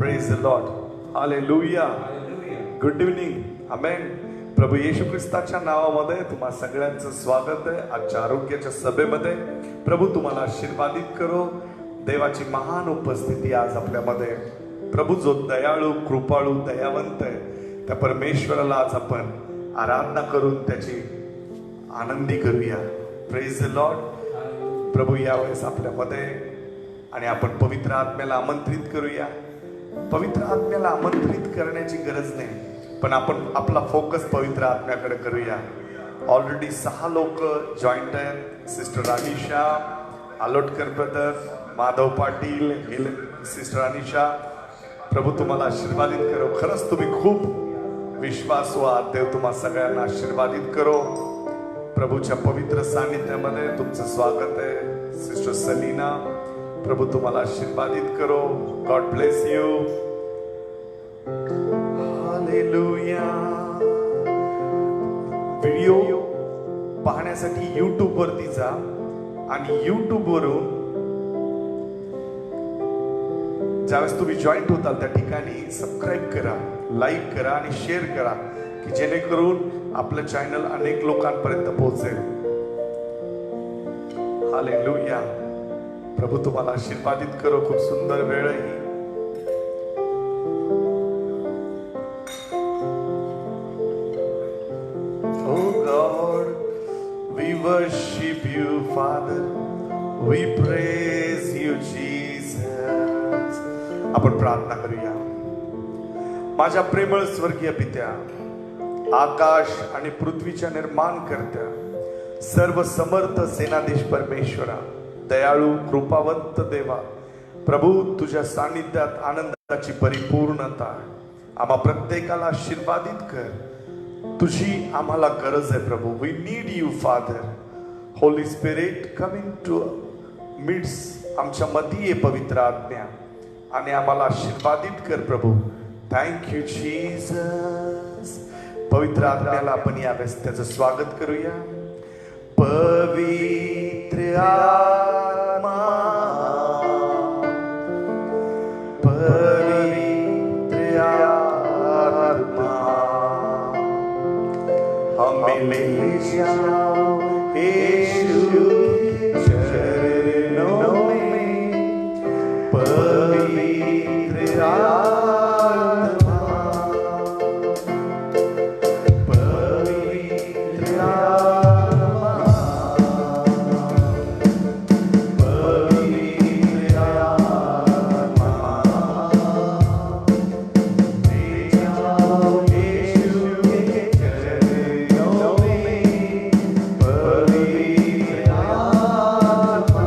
Praise the lord. Hallelujah. Good evening. Amen. प्रभू येशू ख्रिस्ताच्या नावामध्ये तुम्हा सगळ्यांचं स्वागत आहे आजच्या आरोग्याच्या सभेमध्ये. प्रभू तुम्हाला आशीर्वादित करो. देवाची महान उपस्थिती आज आपल्यामध्ये. प्रभू जो दयाळू, कृपाळू, दयावंत आहे त्या परमेश्वराला आज आपण आराधना करून त्याची आनंदी करूया. Praise the Lord. प्रभू यावेळेस आपल्यामध्ये आणि आपण पवित्र आत्म्याला आमंत्रित करूया. पवित्र आत्म्याला आमंत्रित करण्याची गरज नाही, पण आपण आपला फोकस पवित्र आत्म्याकडे करूया. ऑलरेडी 6 लोक जॉईंट आहेत. Sister Anisha, Alotkar brother, Madhav Patil, sister Anisha. प्रभू तुम्हाला आशीर्वादित करो. खरंच तुम्ही खूप विश्वासू आहात. देव तुम्हा सगळ्यांना आशीर्वादित करो. प्रभूच्या पवित्र सानिध्यामध्ये तुमचं स्वागत आहे. सिस्टर सलीना, प्रभू तुम्हाला आशीर्वादित करो. God bless you. Hallelujah. Video पाहण्यासाठी YouTube वरती जा आणि YouTube वरून ज्यावेळेस तुम्ही जॉईंट होताल त्या ठिकाणी सबस्क्राईब करा, लाईक करा आणि शेअर करा, की जेणेकरून आपलं चॅनल अनेक लोकांपर्यंत पोहोचेल. हालेलुया. प्रभू तुम्हाला आशीर्वादित करो. खूप सुंदर वेळ आहे. Oh God, we worship you, Father. We praise you, Jesus. आपण प्रार्थना करूया. माझ्या प्रेमळ स्वर्गीय पित्या, आकाश आणि पृथ्वीच्या निर्माण करत्या, सर्व समर्थ सेनाधीश परमेश्वरा, दयाळू कृपावंत देवा, प्रभू तुझ्या सानिध्यात आनंदाची परिपूर्णता. आम्हा प्रत्येकाला आशीर्वादित कर. तुझी आम्हाला गरज आहे प्रभू. We need you father. Holy spirit coming to midst, आमच्या मध्ये ये पवित्र आज्ञा आणि आम्हाला आशीर्वादित कर प्रभू. Thank you Jesus. पवित्र आत्म्याला आपण यावेळेस त्याचं स्वागत करूया. पवित्र आत्मा, पवित्र आत्मा, हमें ले जाओ यीशु के चरणों में. पवित्र आत्मा, पवित्र आत्मा, पवित्र आत्मा, ले जाओ यीशु के चरणों में. पवित्र आत्मा,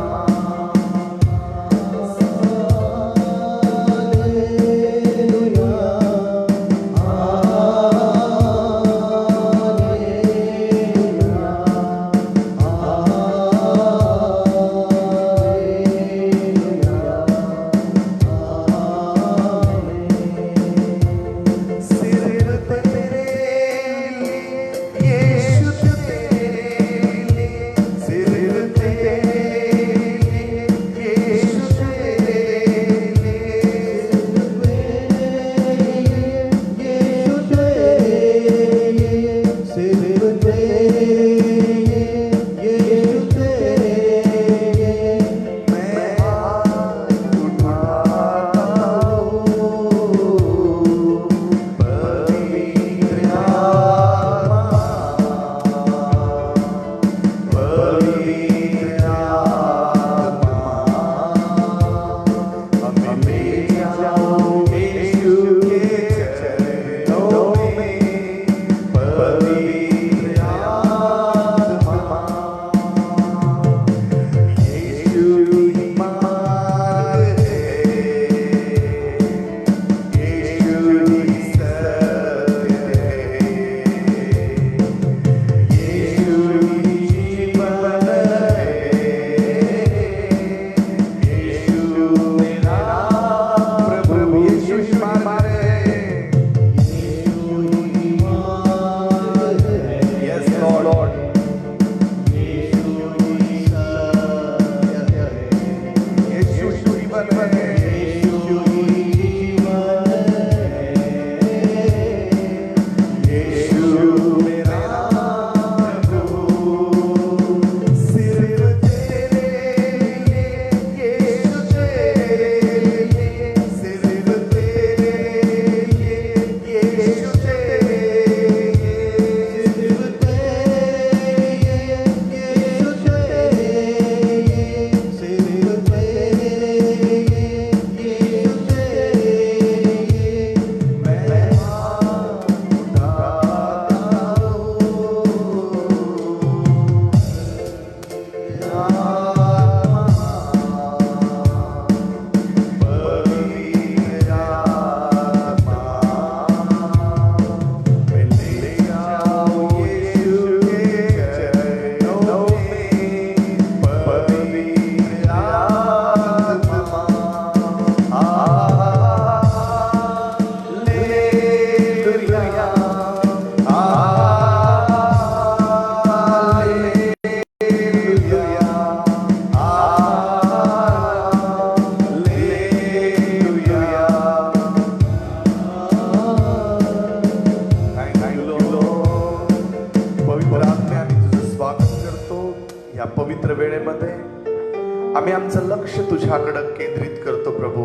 आम्ही आमचं लक्ष तुझ्याकडे केंद्रित करतो प्रभू.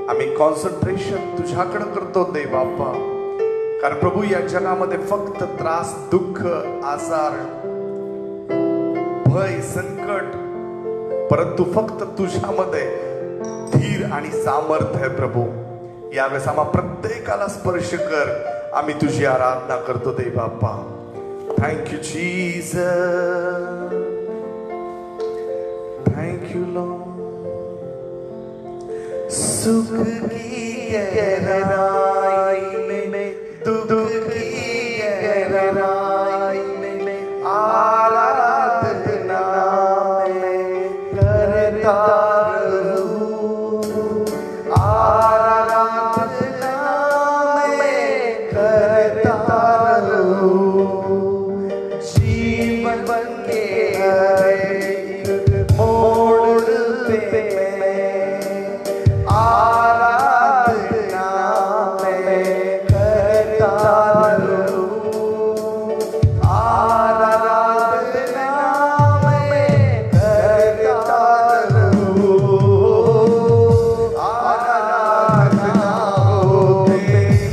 आम्ही कॉन्सन्ट्रेशन तुझ्याकडे करतो देव बाप्पा. कारण प्रभू या जगामध्ये फक्त त्रास, दुःख, आजार, भय, संकट, परंतु फक्त तुझ्यामध्ये धीर आणि सामर्थ्य आहे प्रभू. यावेळेस आम्हा प्रत्येकाला स्पर्श कर. आम्ही तुझी आराधना करतो देव बाप्पा. Thank you Jesus, thank you lord. सुख की गहराई में, दुख की गहराई में, आराधना में करता रहूं, आराधना में करता रहूं. जीवन के हर एक मोड़ पे आराधना में करता रहूं, आराधना में करता रहूं. आराधना हो तेरी,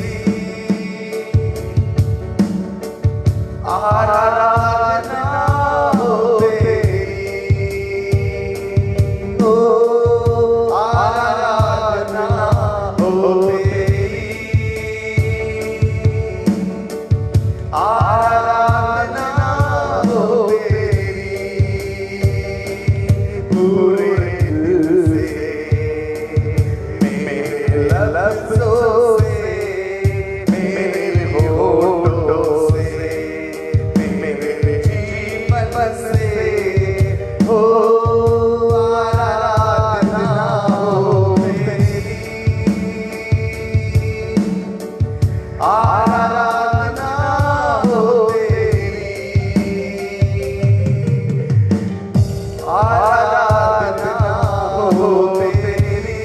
आराधना हो तेरी, ओ आराधना हो तेरी, आराधना हो तेरी. पूरे दिल से, मेरे लफ्ज़ों से, मेरे होठों से, मेरे जीवन से, हो आराधना हो तेरी, आराधना हो तेरी, आराधना हो तेरी,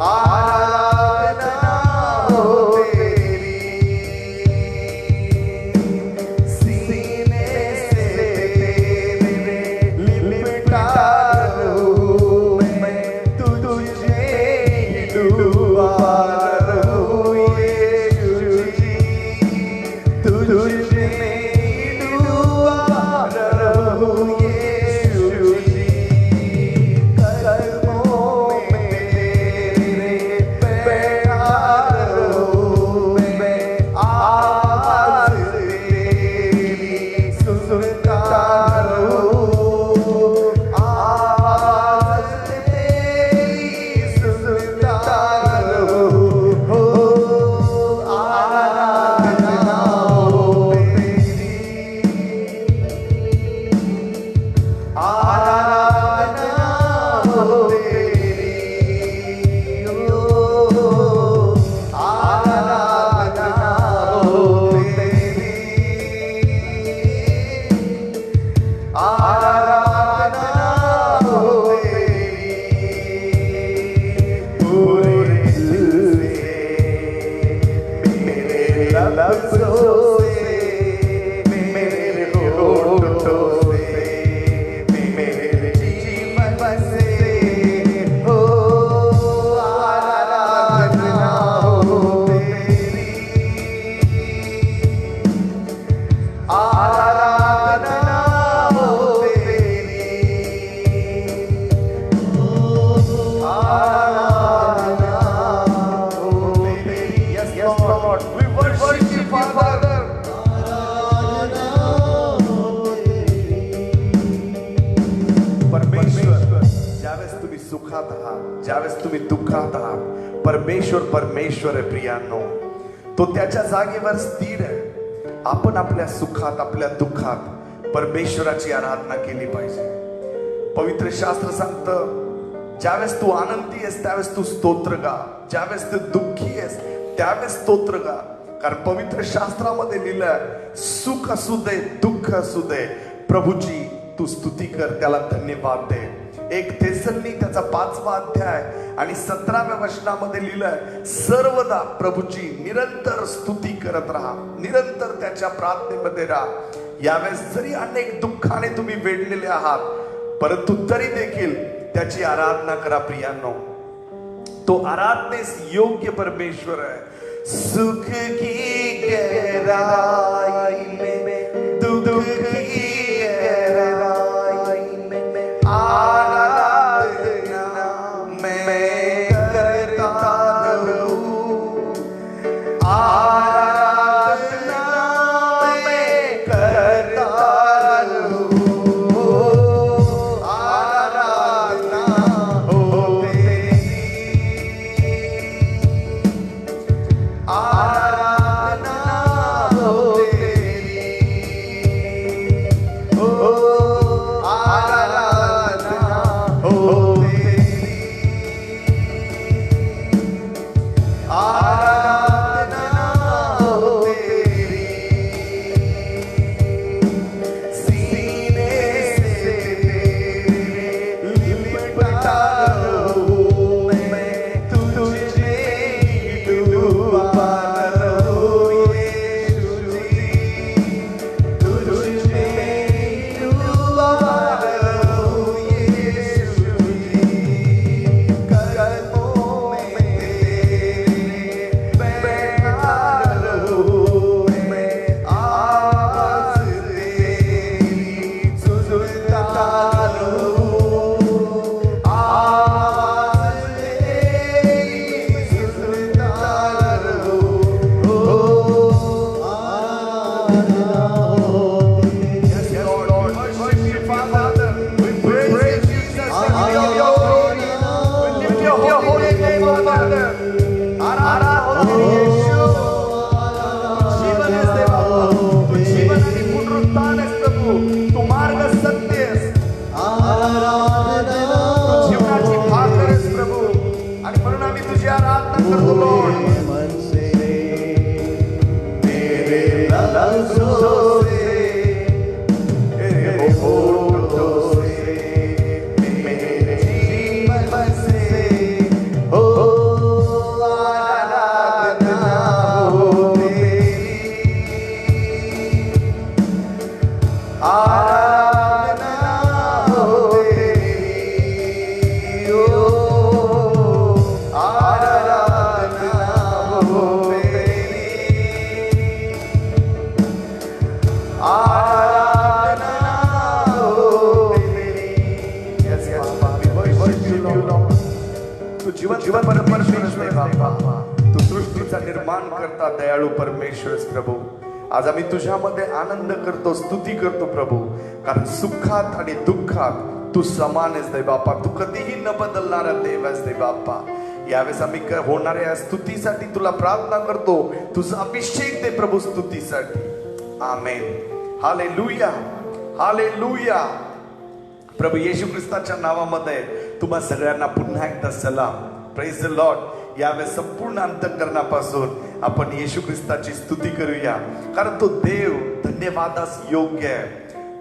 आराधना हो तेरी. सीने से तेरे लिपटा रहूं मैं, तुझे ही डूबा रहूं यीशु जी, तुझे ही डूबा रहूं यीशु जी. कदमों में तेरे बैठा रहूं मैं, आवाज़ तेरी सुनता रहूं, आवाज़ तेरी सुनता रहूं. हो आराधना हो तेरी, आराधना हो तेरी, ओ आराधना हो तेरी, आराधना हो तेरी. पूरे दिल से, मेरे लफ्ज़ों से, मेरे होठों से, मेरे जीवन से, हो आराधना हो तेरी, आराधना हो तेरी, आराधना हो तेरी. Yes, Lord, we worship you, Father. परमेश्वर, ज्यावेळेस तुम्ही सुखात आहात, ज्यावेळेस तुम्ही दुःखात आहात, परमेश्वर आहे प्रियांनो. तो त्याच्या जागेवर स्थिर आहे. आपण आपल्या सुखात, आपल्या दुःखात परमेश्वराची आराधना केली पाहिजे. पवित्र शास्त्र सांगतं, ज्यावेळेस तू आनंदी आहेस त्यावेळेस तू स्तोत्र गा, ज्यावेळेस तू दुःखी आहेस त्यावेळेस स्तोत्र गा. कारण पवित्र शास्त्रामध्ये लिहिलंय, सुख असू दे, दुःख असू दे, प्रभूची तू स्तुती कर, त्याला धन्यवाद दे. 1 थेसलोनिकैच्या त्याचा 5वा अध्याय आणि 17व्या वचनामध्ये लिहिलंय, सर्वदा प्रभूची निरंतर स्तुती करत राहा, निरंतर त्याच्या प्रार्थनेमध्ये राहा. यावेळेस जरी अनेक दुःखाने तुम्ही वेढलेले आहात, परंतु तरी देखील त्याची आराधना करा प्रियांनो. तो आराधनेस योग्य परमेश्वर है. सुख की गहराई में, दुख की गहराई में आराधना मैं करता रहूं. आराधना मैं करता रहूं. आराधना हो तेरी, आराधना हो तेरी, आराधना हो तेरी, आराधना हो तेरी. सीने से तेरे लिपटा रहूं मैं, तुझे डूबा रहूं यीशु जी, तुझे डूबा रहूं यीशु जी. कदमों में तेरे बैठा रहूं मैं, आस तेरी सुनता रहूं, आस तेरी सुनता रहूं. Yes, Lord, worship you, Father. We praise you, Jesus. We lift your holy name, Father. आराधना हो तेरी यीशु. जीवन आहेस देवा, तू जीवन आणि पुनरुत्थान आहेस प्रभू. तू मार्ग सत्य आहेस, तू जीवनाची भाकर आहेस प्रभू. आणि म्हणून आम्ही तुझी आराधना करतो लॉर्ड. मेरे लफ्जों से, मेरे होठों से, मेरे जीवन से हो आराधना हो तेरी, आराधना हो तेरी, आराधना हो तेरी, आराधना हो तेरी. Yes, Father, we worship you, Lord. तू जीवन परमेश्वर आहे बाबा. तू सृष्टीचा निर्माण करता दयाळू परमेश्वर आहेस प्रभू. आज आम्ही तुझ्यामध्ये आनंद करतो, स्तुती करतो प्रभू, कारण सुखात आणि दुःखात तू समान आहेस दे बापा. तू कधीही न बदलणारा देव आहेस दे बापा. यावेळेस आम्ही होणाऱ्या स्तुतीसाठी तुला प्रार्थना करतो. तुझा अभिषेक दे प्रभू स्तुतीसाठी. आमेन. Hallelujah, hallelujah. प्रभू येशू ख्रिस्ताच्या नावामध्ये तुम्हा सगळ्यांना पुन्हा एकदा सलाम. Praise the lord. यावेळेस संपूर्ण अंतःकरणापासून आपण येशू ख्रिस्ताची स्तुती करूया, कारण तो देव धन्यवादास योग्य आहे.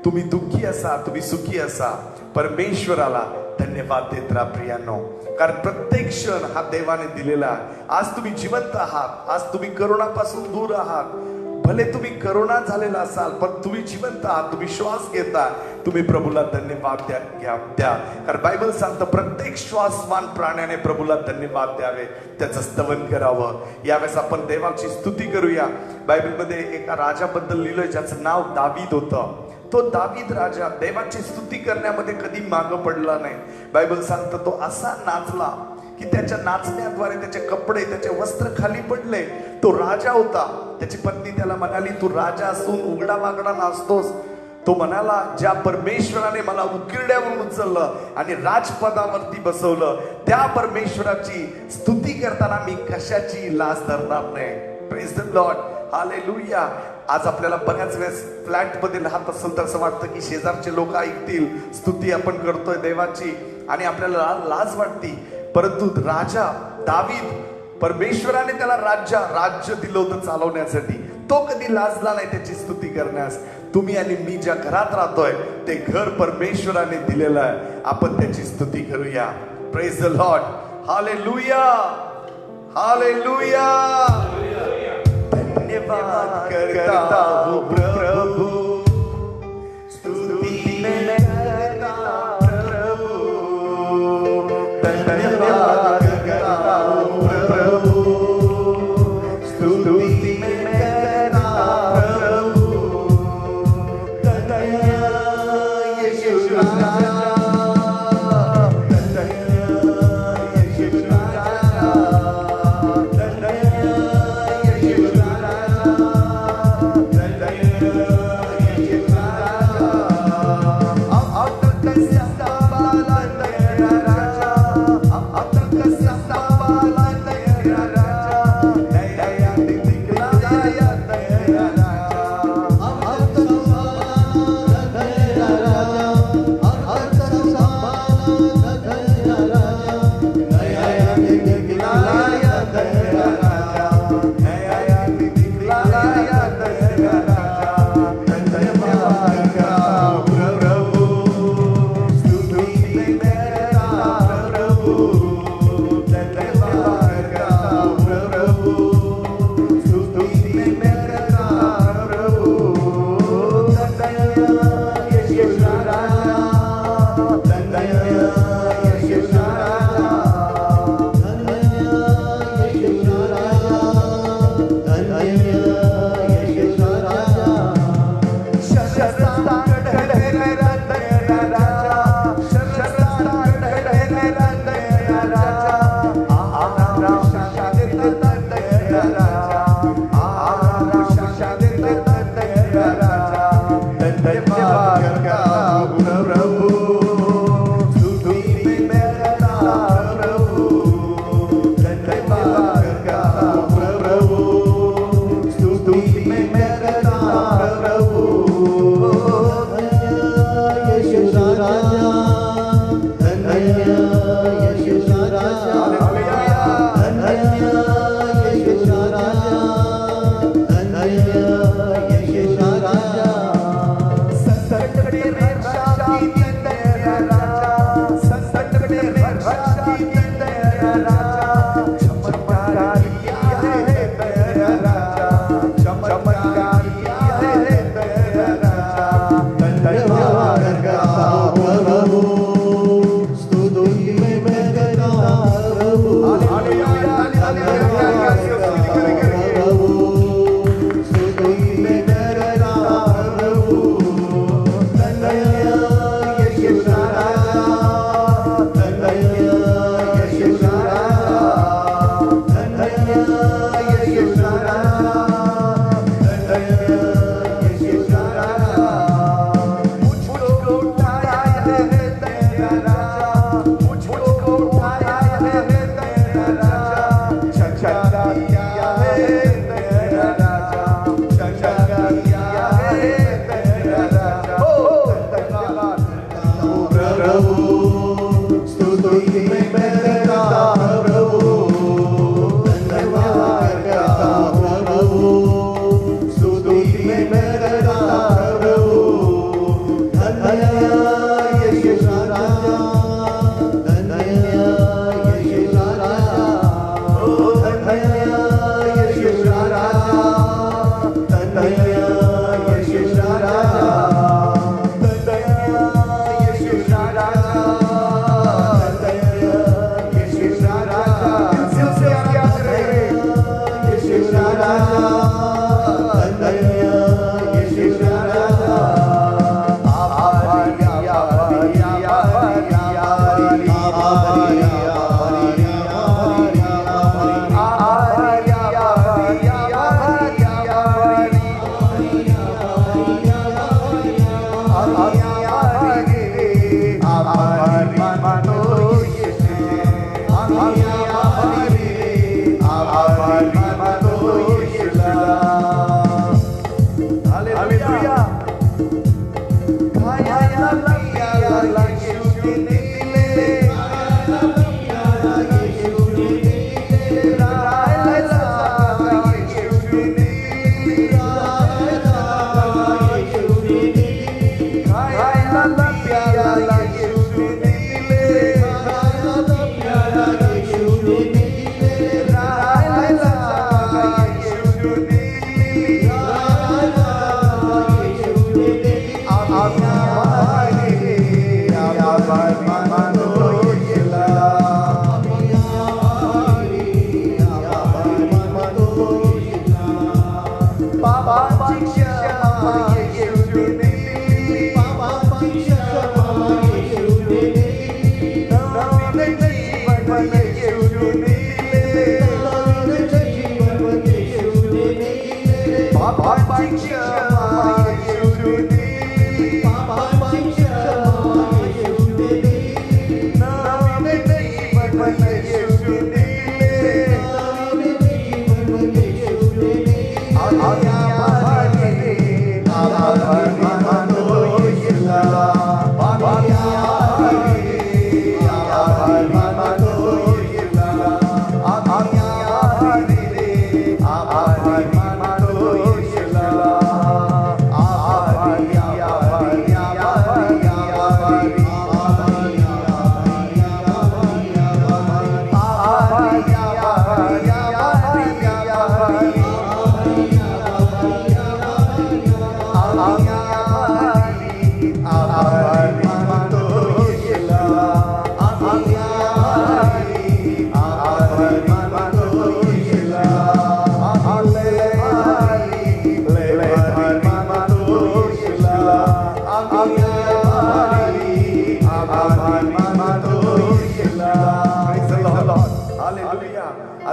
तुम्ही दुःखी असा, तुम्ही सुखी असा, परमेश्वराला धन्यवाद देत राहा प्रियांनो, कारण प्रत्येक क्षण हा देवाने दिलेला आहे. आज तुम्ही जिवंत आहात, आज तुम्ही करोनापासून दूर आहात. भले तुम्ही करोना झालेला असाल, पण तुम्ही जिवंत आहात, तुम्ही श्वास घेता. तुम्ही प्रभूला धन्यवाद द्या, कारण बायबल सांगतं प्रत्येक श्वासमान प्राण्याने प्रभूला धन्यवाद द्यावे, त्याचं स्तवन करावं. यावेळेस आपण देवाची स्तुती करूया. बायबलमध्ये एका राजाबद्दल लिहिलंय ज्याचं नाव दावीद होतं. तो दावीद राजा देवाची स्तुती करण्यामध्ये कधी मागं पडला नाही. बायबल सांगतं तो असा नाचला की त्याच्या नाचण्याद्वारे त्याचे कपडे, त्याचे वस्त्र खाली पडले. तो राजा होता. त्याची पत्नी त्याला म्हणाली, तू राजा असून उघडा वागडा नाचतोस. तो म्हणाला, ज्या परमेश्वराने मला उकिरड्यावरून उचललं आणि राजपदावरती बसवलं, त्या परमेश्वराची स्तुती करताना मी कशाची लाज धरणार नाही. Praise the lord, hallelujah. आज आपल्याला बऱ्याच वेळेस फ्लॅट मध्ये राहत असेल तर असं वाटतं की शेजारचे लोक ऐकतील स्तुती आपण करतोय देवाची आणि आपल्याला लाज वाटती. परंतु राजा दावीद, परमेश्वराने त्याला राज्य दिलं होतं चालवण्यासाठी. तो कधी लाजला नाही त्याची स्तुती करण्यास. तुम्ही आणि मी ज्या घरात राहतोय ते घर परमेश्वराने दिलेलं आहे. आपण त्याची स्तुती करूया. Praise the lord, hallelujah, hallelujah. धन्यवाद करता हूँ प्रभु, धन्यवाद करता हूँ प्रभु, स्तुति मैं करता प्रभु, धन्य यीशु राजा, धन्य यीशु राजा, धन्य यीशु राजा, धन्य यीशु राजा। अब तक सदा बाला तेरा राजा, अब तक सदा बाला तेरा राजा, नया दिन दिखलाया तेरा राजा, अब तक बाला तेरा राजा, अब तक बाला तेरा राजा, नया दिन दिखलाया तेरा राजा, नया दिन दिखलाया तेरा राजा। धन्यवाद करता हूँ प्रभु, स्तुति मैं करता प्रभु, धन्यवाद करता हूँ प्रभु, स्तुति मैं करता प्रभु, धन्य यीशु राजा, धन्य यीशु राजा, धन्य यीशु राजा, धन्य यीशु राजा। शस्त्रा तेरा तेरा राजा, शस्त्रा तेरा तेरा राजा, आरा शादित तेरा राजा, आरा शादित तेरा राजा। धन्यवाद करता हूँ प्रभु, स्तुति मैं करता प्रभु, धन्यवाद करता हूँ प्रभु, स्तुति मैं करता प्रभु, धन्य यीशु राजा, धन्य यीशु राजा, धन्य यीशु राजा, धन्य यीशु राजा। संकट में रक्षा की तेरा राजा, संकट में रक्षा की तेरा राजा, चमत्कार किया है तेरा राजा, चमत्कार किया है तेरा राजा। धन्यवाद करता हूँ प्रभु, स्तुति मैं करता प्रभु, हालेलुया हालेलुया प्रभु, स्तुति मैं करता प्रभु, धन्य यीशु राजा, धन्य यीशु राजा, धन्य यीशु राजा, धन्य यीशु राजा। मुझको उठाया है तेरा राजा, मुझको उठाया है तेरा राजा, छका दिया है तेरा राजा, छका दिया है तेरा राजा। धन्यवाद करता हूँ प्रभु, स्तुति मैं करता प्रभु, धन्यवाद करता हूँ प्रभु, स्तुति मैं करता प्रभु, धन्य यीशु राजा, धन्य यीशु राजा, धन्य यीशु राजा, धन्य यीशु राजा, धन्य यीशु राजा, धन्य यीशु राजा। दिल से याद रहे यीशु राजा, धन्य यीशु राजा। आभारी आभारी आभारी आभारी आभारी आभारी हालेलुया।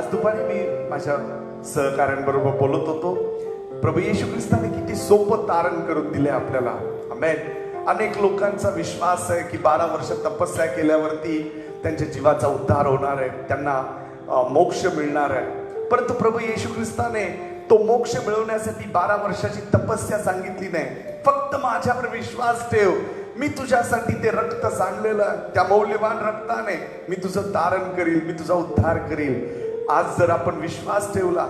आज दुपारी मी माझ्या सहकाऱ्यांबरोबर बोलत होतो. प्रभू येशू ख्रिस्ताने किती सोपं तारण करून दिले आपल्याला. आमेन. अनेक लोकांचा विश्वास आहे की 12 वर्ष तपस्या केल्यावरती त्यांच्या जीवाचा उद्धार होणार आहे, त्यांना मोक्ष मिळणार आहे. परंतु प्रभू येशू ख्रिस्ताने तो मोक्ष मिळवण्यासाठी 12 वर्षाची तपस्या सांगितली नाही. फक्त माझ्यावर विश्वास ठेव, मी तुझ्यासाठी ते रक्त सांडलेलं, त्या मौल्यवान रक्ताने मी तुझं तारण करील, मी तुझा उद्धार करील. आज जर आपण विश्वास ठेवला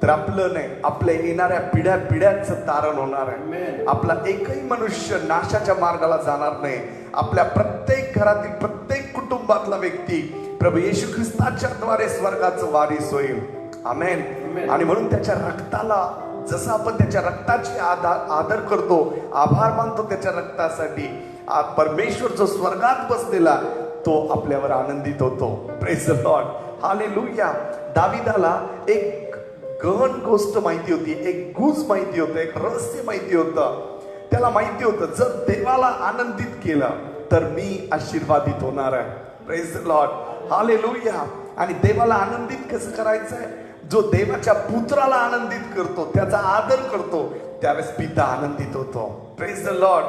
तर आपलं नाही, आपल्या येणाऱ्या पिढ्यांचं तारण होणार आहे. आपला एकही मनुष्य नाशाच्या मार्गाला जाणार नाही. आपल्या प्रत्येक घरातील प्रत्येक कुटुंबातला व्यक्ती प्रभू येशू ख्रिस्ताच्या द्वारे स्वर्गाचं वारीस होईल. आमेन. आणि म्हणून त्याच्या रक्ताला जसं आपण त्याच्या रक्ताची आदर करतो, आभार मानतो त्याच्या रक्तासाठी, परमेश्वर जो स्वर्गात बसलेला तो आपल्यावर आनंदित होतो. Praise the lord. हालेलुया. दाविदाला एक गहन गोष्ट माहिती होती, एक गुज माहिती होतं, एक रहस्य माहिती होतं. त्याला माहिती होतं जर देवाला आनंदित केलं तर मी आशीर्वादित होणार आहे. Praise the lord. हालेलुया. आणि देवाला आनंदित कसं करायचंय? जो देवाच्या पुत्राला आनंदित करतो, त्याचा आदर करतो, त्यावेळेस पिता आनंदित होतो. Praise the Lord.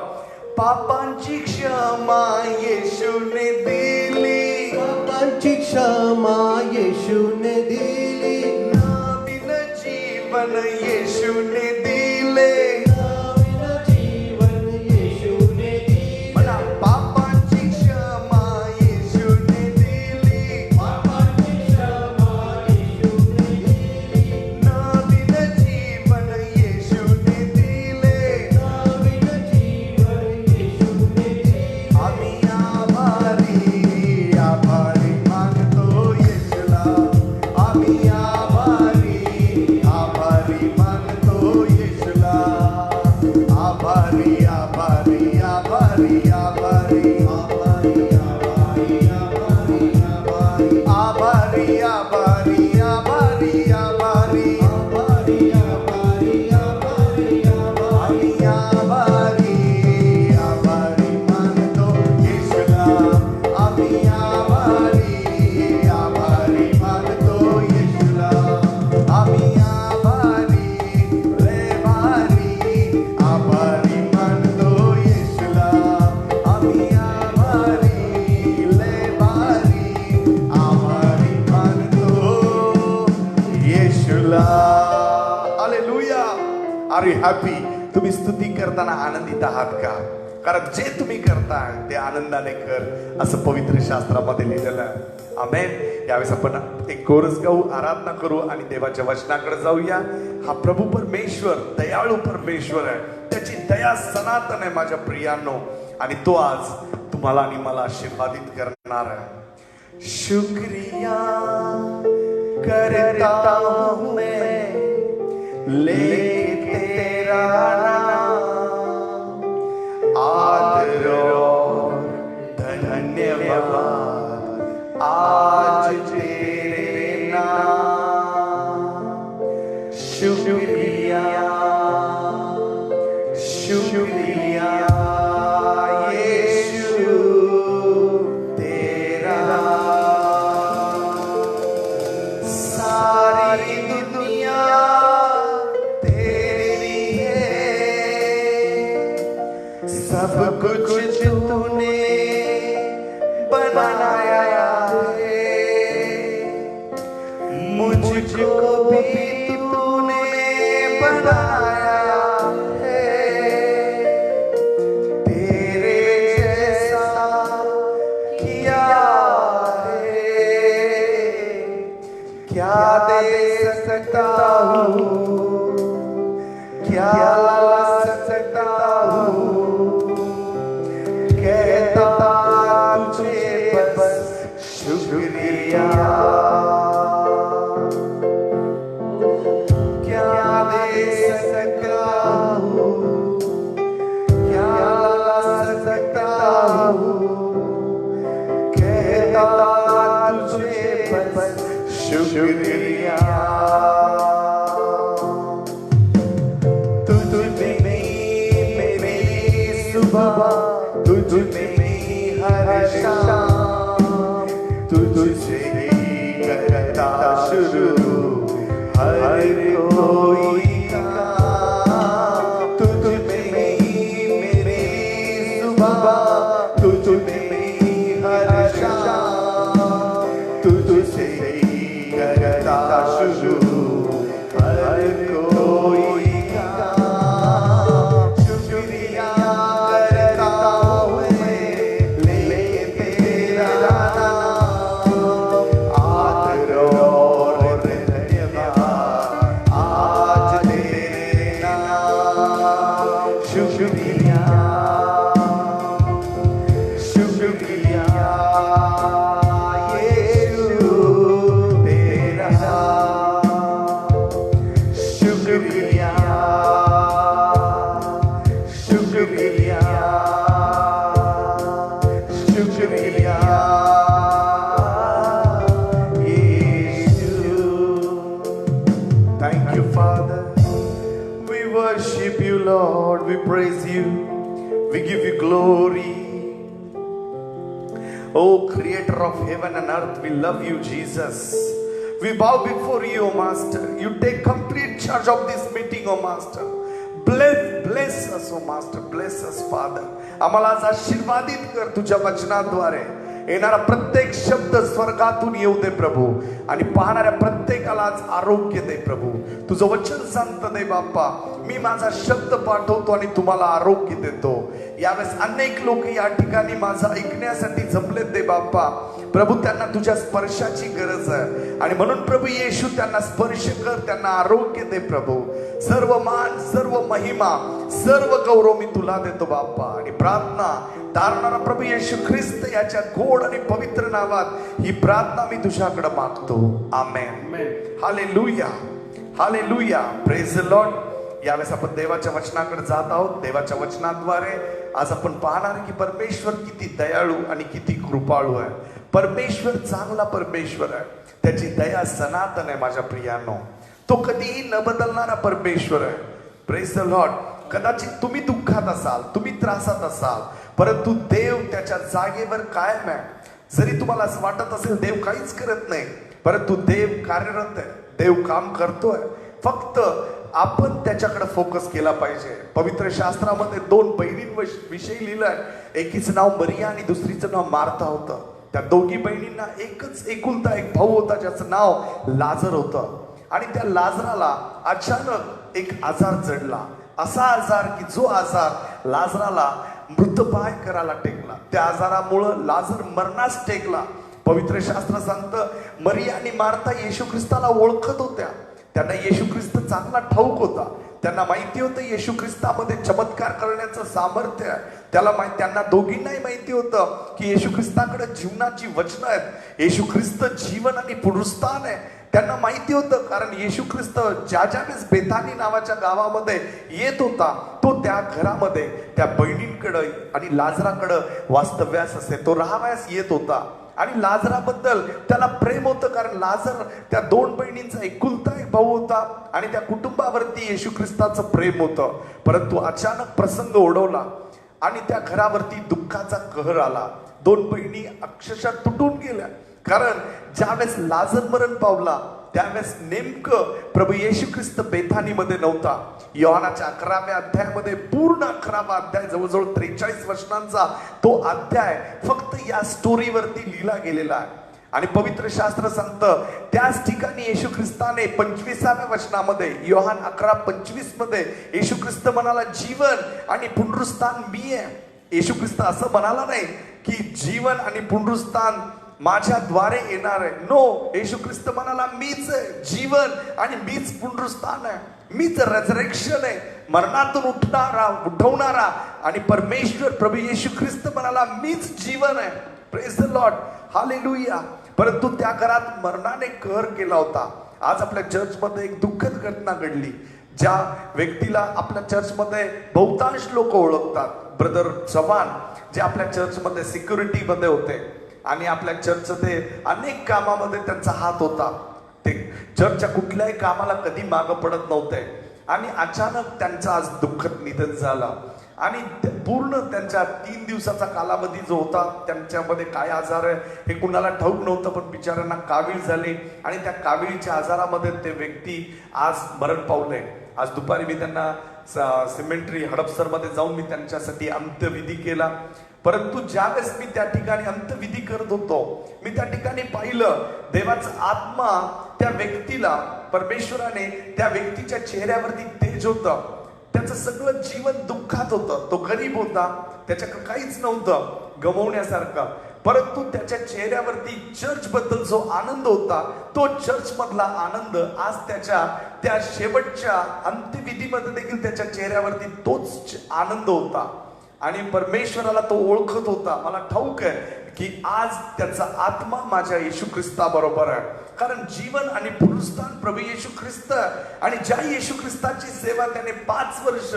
पापांची क्षमा येशूने दिली, पापांची क्षमा येशूने दिली, नवीन जीवन येशूने दिले, नवीन जीवन येशूने दिले. म्हणा पापांची क्षमा येशूने दिली, पापांची क्षमा येशूने दिली, नवीन जीवन येशूने दिले, नवीन जीवन येशूने दिले. आम्ही आभारी आभारी मानतो येशूला, आम्ही आभारी आभारी मानतो येशूला, आभारी आभारी आभारी आभारी आभारी आभारी आभारी आभारी आभारी आभारी आभारी आभारी आभारी आभारी आभारी आभारी आम्ही आभारी आभारी मानतो येशूला, आम्ही आभारी आभारी मानतो येशूला, आम्ही आभारी लय भारी आभारी मानतो येशूला, आम्ही आभारी लय भारी आभारी मानतो येशूला. हालेलुया. Are you happy? तुम्ही स्तुती करताना आनंदित आहात का? कारण जे तुम्ही करताय ते आनंदाने कर, असं पवित्र शास्त्रामध्ये लिहिलेलं आहे. आमेन. यावेळेस आपण एक कोरस गाऊ, आराधना करू आणि देवाच्या वचनाकडे जाऊया. हा प्रभू परमेश्वर दयाळू परमेश्वर आहे, त्याची दया सनातन आहे माझ्या प्रियांनो, आणि तो आज तुम्हाला आणि मला आशीर्वादित करणार आहे. शुक्रिया करता हूं मैं लेके तेरा नाम, आदर और धन्यवाद आज तेरे नाम. शुक्रिया शुक्रिया यीशु तेरा. सारी दुनिया तेरी है, सब कुछ तूने बनाया है, मुझको भी तूने बनाया है, तेरे जैसा किया है, क्या दे सकता हूँ, क्या ला सकता हूँ, कहता तुझे बस शुक्रिया. क्या दे सकता हूँ, क्या ला सकता हूँ, कहता तुझे बस शुक्रिया. तुझ में मेरी सुबह, तुझ में हर शाम, तुझसे ही करता शुरू we praise you. We give you glory. Oh, creator of heaven and earth, we love you, Jesus. We bow before you, O Master. You take complete charge of this meeting, O Master. Bless us, O Master. Bless us, Father. आम्हाला आज आशीर्वादित कर तुझ्या वचनाद्वारे. येणारा प्रत्येक शब्द स्वर्गातून येऊ दे प्रभू, आणि पाहणाऱ्या प्रत्येकाला आज आरोग्य दे प्रभू. तुझं वचन सांगतं दे बाप्पा, मी माझा शब्द पाठवतो आणि तुम्हाला आरोग्य देतो. यावेळेस अनेक लोक या ठिकाणी माझं ऐकण्यासाठी जमलेत दे बाप्पा. प्रभू, त्यांना तुझ्या स्पर्शाची गरज आहे, आणि म्हणून प्रभू येशू त्यांना स्पर्श कर, त्यांना आरोग्य दे प्रभू. सर्व मान, सर्व महिमा, सर्व गौरव मी तुला देतो बाप्पा. आणि प्रार्थना तारणारा प्रभू येशू ख्रिस्त याच्या गोड आणि पवित्र नावात ही प्रार्थना मी तुझ्याकडे मागतो. Amen. Hallelujah, hallelujah. Praise the lord. यावेळेस आपण देवाच्या वचनाकडे जात आहोत. देवाच्या वचनाद्वारे आज आपण पाहणार की परमेश्वर किती दयाळू आणि किती कृपाळू आहे. परमेश्वर चांगला परमेश्वर आहे. त्याची दया सनातन आहे माझ्या प्रियांनो. तो कधीही न बदलणारा परमेश्वर आहे. Praise the Lord. कदाचित तुम्ही दुःखात असाल, तुम्ही त्रासात असाल, परंतु देव त्याच्या जागेवर कायम आहे. जरी तुम्हाला असं वाटत असेल देव काहीच करत नाही, परंतु देव कार्यरत आहे. देव काम करतोय. फक्त आपण त्याच्याकडे फोकस केला पाहिजे. पवित्र शास्त्रामध्ये 2 बहिणींविषयी लिहिलंय. एकीचं नाव मरिया आणि दुसरीचं नाव मार्था होतं. त्या दोघी बहिणींना एकच एकुलता एक भाऊ होता, ज्याचं नाव लाजर होतं. आणि त्या लाजराला अचानक एक आजार जडला. असा आजार की जो आजार लाजराला मृतपाय करायला टेकला. त्या आजारामुळं लाजर मरणास टेकला. पवित्र शास्त्र सांगतं मरिया आणि मार्था येशू ख्रिस्ताला ओळखत होत्या. त्यांना येशू ख्रिस्त चांगला ठाऊक होता. त्यांना माहिती होतं येशू ख्रिस्तामध्ये चमत्कार करण्याचं सामर्थ्य आहे. त्यांना दोघींनाही माहिती होतं की येशू ख्रिस्ताकडे जीवनाची वचनं आहेत. येशू ख्रिस्त जीवन आणि पुनरुत्थान आहे. त्यांना माहिती होतं, कारण येशू ख्रिस्त ज्या वेळेस बेथानी नावाच्या गावामध्ये येत होता, तो त्या घरामध्ये त्या बहिणींकडे आणि लाजराकडे वास्तव्यास असे तो राहावयास येत होता. आणि लाजराबद्दल त्याला प्रेम होतं, कारण लाजर त्या 2 बहिणींचा एकुलता एक भाऊ होता आणि त्या कुटुंबावरती येशू ख्रिस्ताचं प्रेम होतं. परंतु अचानक प्रसंग ओढवला आणि त्या घरावरती दुःखाचा कहर आला. 2 बहिणी अक्षरशः तुटून गेल्या. कारण ज्यावेळेस लाजर मरण पावला त्यावेळेस नेमकं प्रभू येशू ख्रिस्त बेथानीमध्ये नव्हता. योहानाच्या 11व्या अध्यायामध्ये पूर्ण 11वा अध्याय, जवळजवळ 43 वचनांचा तो अध्याय फक्त या स्टोरीवरती लिहिला गेलेला आहे. आणि पवित्र शास्त्र सांगतं त्याच ठिकाणी येशू ख्रिस्ताने 25व्या वचनामध्ये, योहान 11:25 मध्ये येशू ख्रिस्त म्हणाला, जीवन आणि पुनरुत्थान मी आहे. येशू ख्रिस्त असं म्हणाला नाही की जीवन आणि पुनरुत्थान माझ्याद्वारे येणार आहे. नो, येशू ख्रिस्त म्हणाला मीच आहे जीवन आणि मीच पुनरुत्थान आहे. मीच रेझरेक्शन आहे, मरणातून उठवणारा. आणि परमेश्वर प्रभू येशू ख्रिस्त म्हणाला मीच जीवन आहे. Praise the lord. हालेलुया. परंतु त्या घरात मरणाने कहर केला होता. आज आपल्या चर्चमध्ये एक दुःखद घटना घडली. ज्या व्यक्तीला आपल्या चर्चमध्ये बहुतांश लोक ओळखतात, ब्रदर चव्हाण, जे आपल्या चर्चमध्ये सिक्युरिटीमध्ये होते आणि आपल्या चर्चचं ते अनेक कामामध्ये त्यांचा हात होता. ते चर्चच्या कुठल्याही कामाला कधी मागं पडत नव्हते. आणि अचानक त्यांचं आज दुःखद निधन झालं. आणि पूर्ण त्यांच्या 3 दिवसाचा कालावधी जो होता, त्यांच्यामध्ये काय आजार आहे हे कुणाला ठाऊक नव्हतं, पण बिचाऱ्यांना कावीळ झाली. आणि त्या कावीळीच्या आजारामध्ये ते व्यक्ती आज मरण पावले. आज दुपारी मी त्यांना सिमेंटरी हडपसरमध्ये जाऊन मी त्यांच्यासाठी अंत्यविधी केला. परंतु ज्यावेळेस मी त्या ठिकाणी अंत्यविधी करत होतो, मी त्या ठिकाणी पाहिलं देवाचा आत्मा त्या व्यक्तीला, परमेश्वराने त्या व्यक्तीच्या चेहऱ्यावरती तेज होतं. त्याचं सगळं जीवन दुःखात होतं. तो गरीब होता, त्याच्याकडे काहीच नव्हतं गमवण्यासारखं, परंतु त्याच्या चेहऱ्यावरती चर्च बद्दल जो आनंद होता, तो चर्च मधला आनंद आज त्याच्या त्या शेवटच्या अंत्यविधीमध्ये देखील त्याच्या चेहऱ्यावरती तोच आनंद होता. आणि परमेश्वराला तो ओळखत होता. मला ठाऊक आहे की आज त्याचा आत्मा माझ्या येशू ख्रिस्ता बरोबर आहे, कारण जीवन आणि पुनरुत्थान प्रभू येशू ख्रिस्त. आणि ज्या येशू ख्रिस्ताची सेवा त्याने 5 वर्ष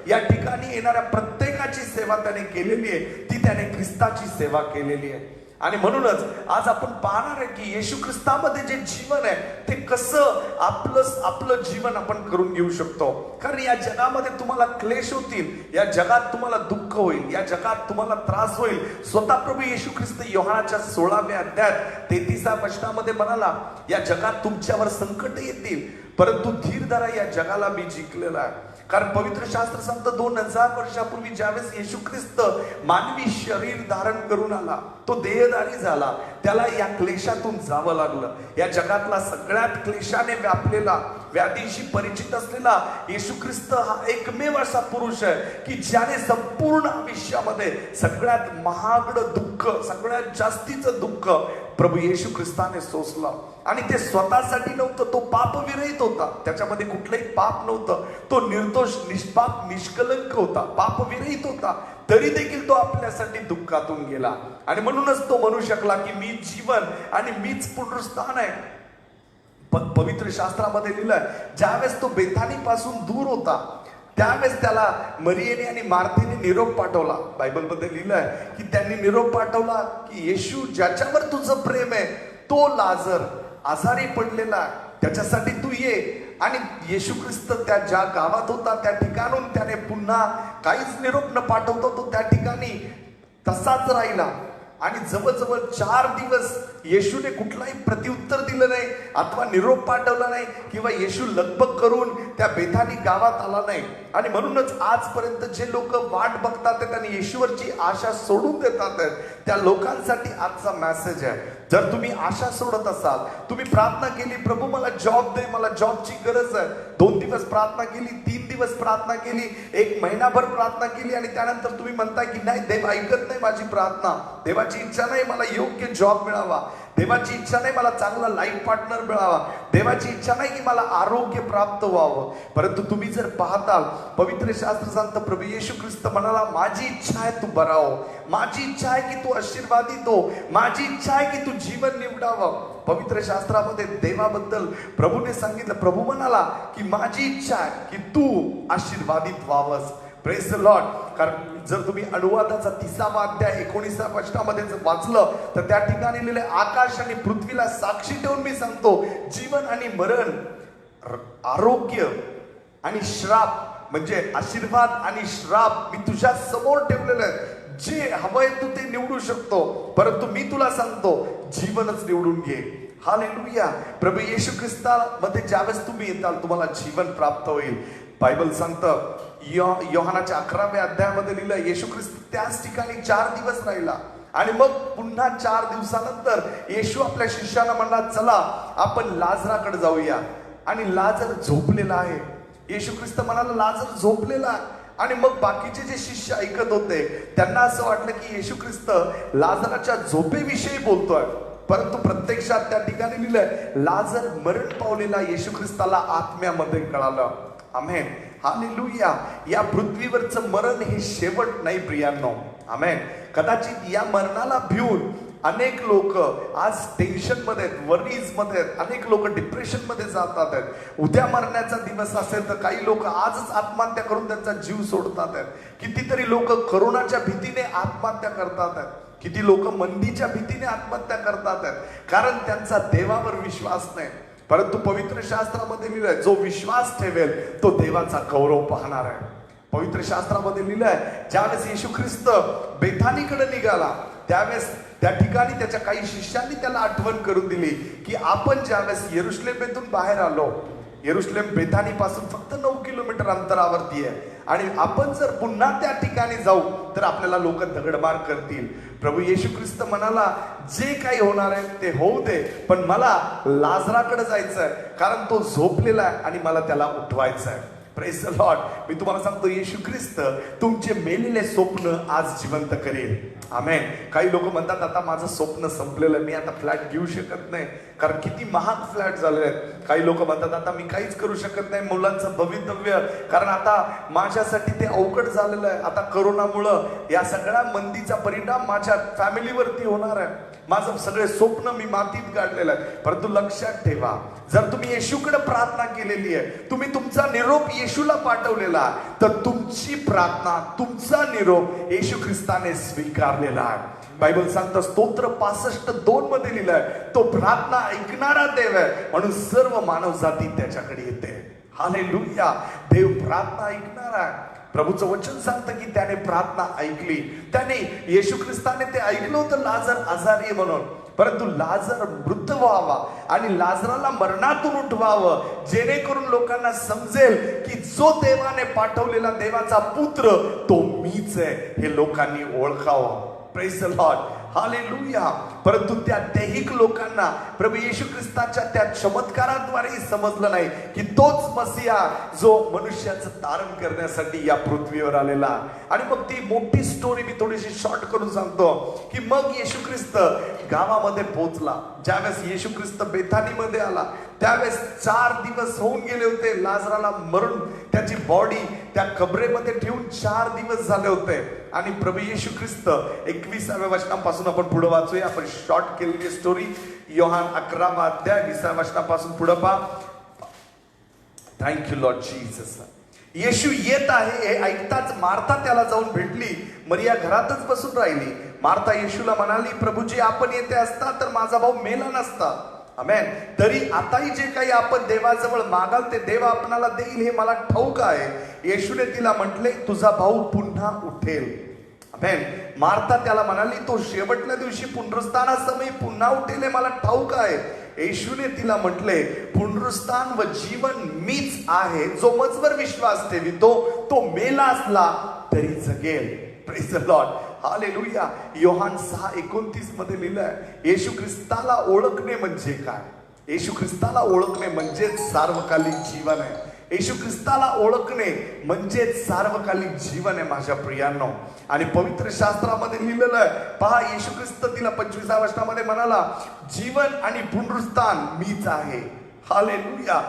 या ठिकाणी येणाऱ्या प्रत्येकाची सेवा त्याने केलेली आहे, ती त्याने ख्रिस्ताची सेवा केलेली आहे. आणि म्हणूनच आज आपण पाहणार आहे की येशू ख्रिस्तामध्ये जे जीवन आहे ते कसं आपलं जीवन आपण करून घेऊ शकतो. कारण या जगामध्ये तुम्हाला क्लेश होतील, या जगात तुम्हाला दुःख होईल, या जगात तुम्हाला त्रास होईल. स्वतः प्रभू येशू ख्रिस्त योहानाच्या 16व्या अध्यायात 33व्या वचनामध्ये म्हणाला, या जगात तुमच्यावर संकट येतील परंतु धीर धरा, या जगाला मी जिंकलेला आहे. कारण पवित्र शास्त्र सांगतं 2000 वर्षापूर्वी ज्यावेळेस येशू ख्रिस्त मानवी शरीर धारण करून आला, तो देहधारी झाला, त्याला या क्लेशातून जावं लागलं. या जगातला सगळ्यात क्लेशाने व्यापलेला, व्याधीशी परिचित असलेला येशू ख्रिस्त हा एकमेव असा पुरुष आहे की ज्याने संपूर्ण आयुष्यामध्ये सगळ्यात महागड दुःख, सगळ्यात जास्तीचं दुःख प्रभू येशू ख्रिस्ताने सोसलं. आणि ते स्वतःसाठी नव्हतं, तो पापविरहित होता, त्याच्यामध्ये कुठलंही पाप नव्हतं, तो निर्दोष, निष्पाप, निष्कलंक होता, पापविरहित होता, तरी देखील तो आपल्यासाठी दुःखातून गेला. आणि म्हणूनच तो म्हणू शकला की मी जीवन आणि मीच पुनरुत्थान आहे. पवित्र शास्त्रामध्ये लिहिलंय, ज्यावेळेस तो बेथानी पासून दूर होता त्यावेळेस त्याला मरियेने आणि मार्थेने निरोप पाठवला. बायबलमध्ये लिहिलंय की त्यांनी निरोप पाठवला की येशू, ज्याच्यावर तुझं प्रेम आहे तो लाजर आजारी पडलेला, त्याच्यासाठी तू ये. आणि येशू ख्रिस्त त्या ज्या गावात होता त्या ठिकाणून त्याने पुन्हा काहीच निरोप न पाठवतो तो त्या ठिकाणी तसाच राहिला. आणि जवळजवळ 4 दिवस येशूने कुठलाही प्रत्युत्तर दिलं नाही अथवा निरोप पाठवला नाही किंवा येशू लगबग करून त्या बेथानी गावात आला नाही. आणि म्हणूनच आजपर्यंत जे लोक वाट बघतात आणि येशूवरची आशा सोडून देतात त्या लोकांसाठी आजचा मेसेज आहे. जर तुम्ही आशा सोडत असाल, तुम्ही प्रार्थना केली, प्रभू मला जॉब दे, मला जॉबची गरज आहे, 2 दिवस प्रार्थना केली, 3 दिवस प्रार्थना केली, 1 महिनाभर प्रार्थना केली आणि त्यानंतर तुम्ही म्हणताय की नाही, देव ऐकत नाही माझी प्रार्थना, देवाची इच्छा नाही मला योग्य जॉब मिळावा, देवाची इच्छा नाही मला चांगला लाईफ पार्टनर मिळावा, देवाची इच्छा नाही की मला आरोग्य प्राप्त व्हावं. परंतु तुम्ही जर पाहताल, पवित्र शास्त्र सांगतं प्रभू येशू ख्रिस्त म्हणाला, माझी इच्छा आहे तू बरा हो, माझी इच्छा आहे की तू आशीर्वादित हो, माझी इच्छा आहे की तू जीवन निवडावं. पवित्र शास्त्रामध्ये देवाबद्दल प्रभूने सांगितलं, प्रभू म्हणाला की माझी इच्छा आहे की तू आशीर्वादित व्हावंस. Praise the lord. कारण जर तुम्ही अनुवादाचा 30वा अध्याय 19व्या वचनामध्ये जर वाचलं तर त्या ठिकाणी लिहिलंय, आकाश आणि पृथ्वीला साक्षी ठेवून मी सांगतो, जीवन आणि मरण, आरोग्य आणि श्राप, म्हणजे आशीर्वाद आणि श्राप मी तुझ्या समोर ठेवलेलं आहे. जे हवंय तू ते निवडू शकतो, परंतु मी तुला सांगतो जीवनच निवडून घे. हालेलुया. प्रभू येशू ख्रिस्तामध्ये ज्यावेळेस तुम्ही येताल तुम्हाला जीवन प्राप्त होईल. बायबल सांगतं योहानाच्या 11व्या अध्यायामध्ये लिहिलं, येशू ख्रिस्त त्याच ठिकाणी 4 दिवस राहिला आणि मग पुन्हा 4 दिवसानंतर येशू आपल्या शिष्याला म्हणला, चला आपण लाजराकडे जाऊया. आणि लाजर झोपलेला आहे. येशू ख्रिस्त म्हणाला, लाजर झोपलेला. आणि मग बाकीचे जे शिष्य ऐकत होते त्यांना असं वाटलं की येशू ख्रिस्त लाजराच्या झोपेविषयी बोलतोय, परंतु प्रत्यक्षात त्या ठिकाणी लिहिलंय, लाजर मरण पावलेला येशू ख्रिस्ताला आत्म्यामध्ये कळालं. आमेन. हालेलुया. या पृथ्वीवरचं मरण हे शेवट नाही प्रियांनो. आमेन. कदाचित या मरणाला भिवून अनेक लोक आज टेन्शन मध्ये आहेत, वरीज मध्ये आहेत, अनेक लोक डिप्रेशन मध्ये जातात आहेत. उद्या मरण्याचा दिवस असेल तर काही लोक आजच आत्महत्या करून त्यांचा जीव सोडतात आहेत. कितीतरी लोक करोनाच्या भीतीने आत्महत्या करतात आहेत. किती लोक मंदीच्या भीतीने आत्महत्या करतात आहेत, कारण त्यांचा देवावर विश्वास नाही. परंतु पवित्र शास्त्रामध्ये लिहिलंय, जो विश्वास ठेवेल तो देवाचा गौरव पाहणार आहे. पवित्र शास्त्रामध्ये लिहिलंय, ज्यावेळेस येशू ख्रिस्त बेथानीकडे निघाला त्यावेळेस त्या ठिकाणी त्याच्या काही शिष्यांनी त्याला आठवण करून दिली की आपण ज्यावेळेस यरुशलेमेतून बाहेर आलो, यरुशलेम बेथानी पासून फक्त 9 किलोमीटर अंतरावरती आहे, आणि आपण जर पुन्हा त्या ठिकाणी जाऊ तर आपल्याला लोक दगडमार करतील. प्रभू येशू ख्रिस्त म्हणाला, जे काही होणार आहे ते होऊ दे, पण मला लाजराकडे जायचं आहे, कारण तो झोपलेला आहे आणि मला त्याला उठवायचं आहे. Praise the Lord. मी तुम्हाला सांगतो, येशू ख्रिस्त तुमचे मेलेले स्वप्न आज जिवंत करेल. आमेन. काही लोक म्हणतात, आता माझं स्वप्न संपलेलं, मी आता फ्लॅट घेऊ शकत नाही कारण किती महाग फ्लॅट झाले आहेत. काही लोक म्हणतात, आता मी काहीच करू शकत नाही मुलांचं भवितव्य, कारण आता माझ्यासाठी ते अवघड झालेलं आहे, आता करोनामुळं या सगळ्या मंदीचा परिणाम माझ्या फॅमिलीवरती होणार आहे. माझं सगळे स्वप्न मी मातीत गाडलेलं आहे. परंतु लक्षात ठेवा, जर तुम्ही येशूकडे प्रार्थना केलेली आहे, तुम्ही तुमचा निरोप येशूला पाठवलेला आहे, तर तुमची प्रार्थना, तुमचा निरोप येशू ख्रिस्ताने स्वीकारलेला आहे. बायबल सांगतं स्तोत्र 65:2 मध्ये लिहिलंय, तो प्रार्थना ऐकणारा देव आहे, म्हणून सर्व मानव जाती त्याच्याकडे येते. हालेलुया. देव प्रार्थना ऐकणार आहे. प्रभूचं वचन सांगतं की त्याने प्रार्थना ऐकली. त्याने येशू ख्रिस्ताने ते ऐकलं होतं लाजर आजारी आहे म्हणून, परंतु लाजर मृत व्हावा आणि लाजराला मरणातून उठवावं, जेणेकरून लोकांना समजेल की जो देवाने पाठवलेला देवाचा पुत्र तो मीच आहे, हे लोकांनी ओळखावं. Praise the lord. हालेलुया. परंतु त्या दैहिक लोकांना प्रभू येशू ख्रिस्ताच्या त्या चमत्काराद्वारे समजलं नाही की तोच मसीहा जो मनुष्याचं तारण करण्यासाठी या पृथ्वीवर आलेला. आणि मग ती मोठी स्टोरी मी थोडीशी शॉर्ट करून सांगतो की मग येशू ख्रिस्त गावामध्ये पोहोचला. ज्यावेळेस येशू ख्रिस्त बेथानीमध्ये आला, त्यावेळेस 4 दिवस होऊन गेले होते लाजराला मरून, त्याची बॉडी त्या कबरेमध्ये ठेवून 4 दिवस झाले होते. आणि प्रभू येशू ख्रिस्त 21व्या वचनापासून आपण पुढे वाचूया. आपण शॉर्ट केलेली स्टोरी योहान 11वा अध्याय 20व्या वचनापासून पुढे पहा. Thank you Lord Jesus. येशू येत आहे हे ऐकताच मार्था त्याला जाऊन भेटली. मरिया घरातच बसून राहिली. मार्था येशूला म्हणाली, प्रभूजी आपण येते असता तर माझा भाऊ मेला नसता. आमेन. तरी आताही जे काही आपण देवाजवळ मागाल ते देव आपणाला देईल हे मला ठाऊक आहे. येशूने तिला म्हटले, तुझा भाऊ पुन्हा उठेल. आमेन. मार्था त्याला म्हणाली, तो शेवटल्या दिवशी पुनरुत्थानासमयी पुन्हा उठेल हे मला ठाऊक आहे. येशूने तिला म्हटले, पुनरुत्थान व जीवन मीच आहे. जो मजवर विश्वास ठेवितो तो मेला असला तरी जगेल. Praise the lord. हालेलुया. योहान 6:29 मध्ये लिहिलंय, येशू ख्रिस्ताला ओळखणे म्हणजे काय? येशू ख्रिस्ताला ओळखणे म्हणजे सार्वकालिक जीवन आहे. येशू ख्रिस्ताला ओळखणे म्हणजे सार्वकालिक जीवन आहे माझ्या प्रियांनो. आणि पवित्र शास्त्रामध्ये लिहिलेलं आहे पहा, येशू ख्रिस्त तिला 25व्या वचनामध्ये म्हणाला, जीवन आणि पुनरुत्थान मीच आहे. हालेलुया.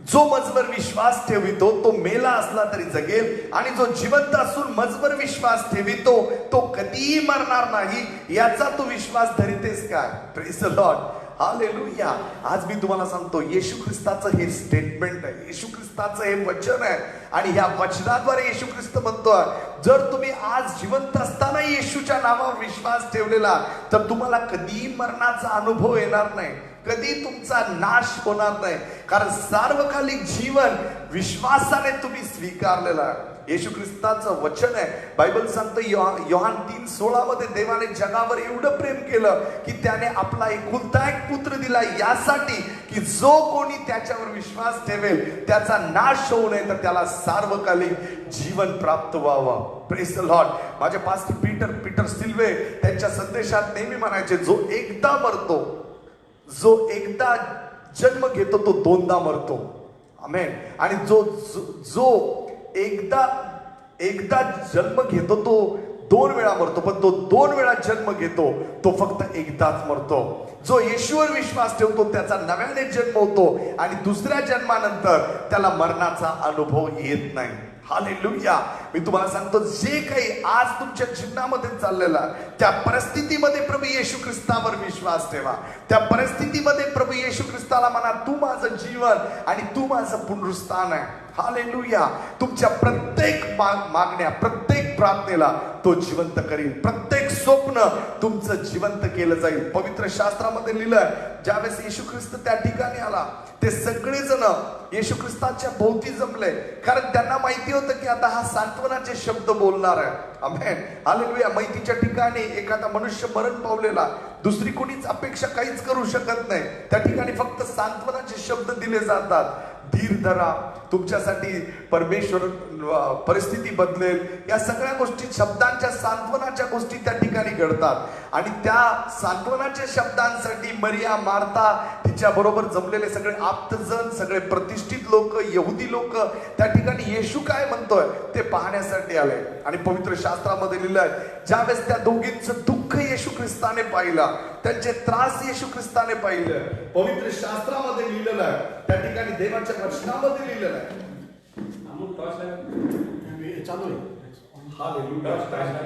जो मजवर विश्वास ठेवितो तो मेला असला तरी जगेल, आणि जो जिवंत असून मजवर विश्वास ठेवितो तो कधीही मरणार नाही. याचा तू विश्वास धरितेस काय? Praise the lord. हालेलुया. आज मी तुम्हाला सांगतो, येशू ख्रिस्ताचं हे स्टेटमेंट आहे, येशू ख्रिस्ताचं हे वचन आहे. आणि ह्या वचनाद्वारे येशू ख्रिस्त म्हणतोय, जर तुम्ही आज जिवंत असताना येशूच्या नावावर विश्वास ठेवलेला तर तुम्हाला कधीही मरणाचा अनुभव येणार नाही, कधी तुमचा नाश होणार नाही. कारण सार्वकालिक जीवन विश्वासाने तुम्ही स्वीकारलेला आहे. येशू ख्रिस्ताचं वचन आहे. बायबल सांगतं योहान 3:16 मध्ये देवाने जगावर एवढं प्रेम केलं की त्याने आपला एकुलता एक पुत्र दिला, यासाठी की जो कोणी त्याच्यावर विश्वास ठेवेल त्याचा नाश होऊ नये तर त्याला सार्वकालिक जीवन प्राप्त व्हावं. Praise the Lord. माझे पास्टर पीटर सिल्वे त्यांच्या संदेशात नेहमी म्हणायचे, जो एकदा मरतो, जो एकदा जन्म घेतो तो दोनदा मरतो. आमेन. आणि जो एकदा जन्म घेतो तो 2 वेळा मरतो, पण तो 2 वेळा जन्म घेतो तो फक्त एकदाच मरतो. जो येशूवर विश्वास ठेवतो त्याचा नव्याने जन्म होतो आणि दुसऱ्या जन्मानंतर त्याला मरणाचा अनुभव येत नाही. हालेलुया. मी तुम्हाला सांगतो, जे काही आज तुमच्या जीवनामध्ये चाललेला त्या परिस्थितीमध्ये प्रभू येशू ख्रिस्तावर विश्वास ठेवा. त्या परिस्थितीमध्ये प्रभू येशू ख्रिस्ताला म्हणा, तू माझं जीवन आणि तू माझं पुनरुत्थान आहे. हालेलुया. तुमच्या प्रत्येक मागण्या, प्रत्येक प्रार्थनेला तो जिवंत करील. प्रत्येक स्वप्न तुमचं जिवंत केलं जाईल. पवित्र शास्त्रामध्ये लिहिलंय, ज्यावेळेस येशू ख्रिस्त त्या ठिकाणी आला ते सगळेजण येशू ख्रिस्ताच्या भोवती जमले, कारण त्यांना माहिती होतं की आता हा सांत्वनाचे शब्द बोलणार आहे. आमेन. हालेलुया. मैतीच्या ठिकाणी एखादा मनुष्य मरण पावलेला, दुसरी कोणीच अपेक्षा काहीच करू शकत नाही. त्या ठिकाणी फक्त सांत्वनाचे शब्द दिले जातात. धीर धरा, तुमच्यासाठी परमेश्वर परिस्थिती बदलेल, या सगळ्या गोष्टी, शब्दांच्या सांत्वनाच्या गोष्टी त्या ठिकाणी घडतात. आणि त्या सांत्वनाच्या शब्दांसाठी मरिया, मार्था, तिच्या बरोबर जमलेले सगळे आप्तजन, सगळे प्रतिष्ठित लोक, यहुदी लोक त्या ठिकाणी येशू काय म्हणतोय ते पाहण्यासाठी आले. आणि पवित्र शास्त्रामध्ये लिहिलंय, ज्यावेळेस त्या दोघींचं दुःख येशू ख्रिस्ताने पाहिलं, त्यांचे त्रास येशू ख्रिस्ताने पाहिलं, पवित्र शास्त्रामध्ये लिहिलेलं आहे, त्या ठिकाणी देवाच्या वचनामध्ये लिहिलेलं आहे. चालू आहे. हालेलुया.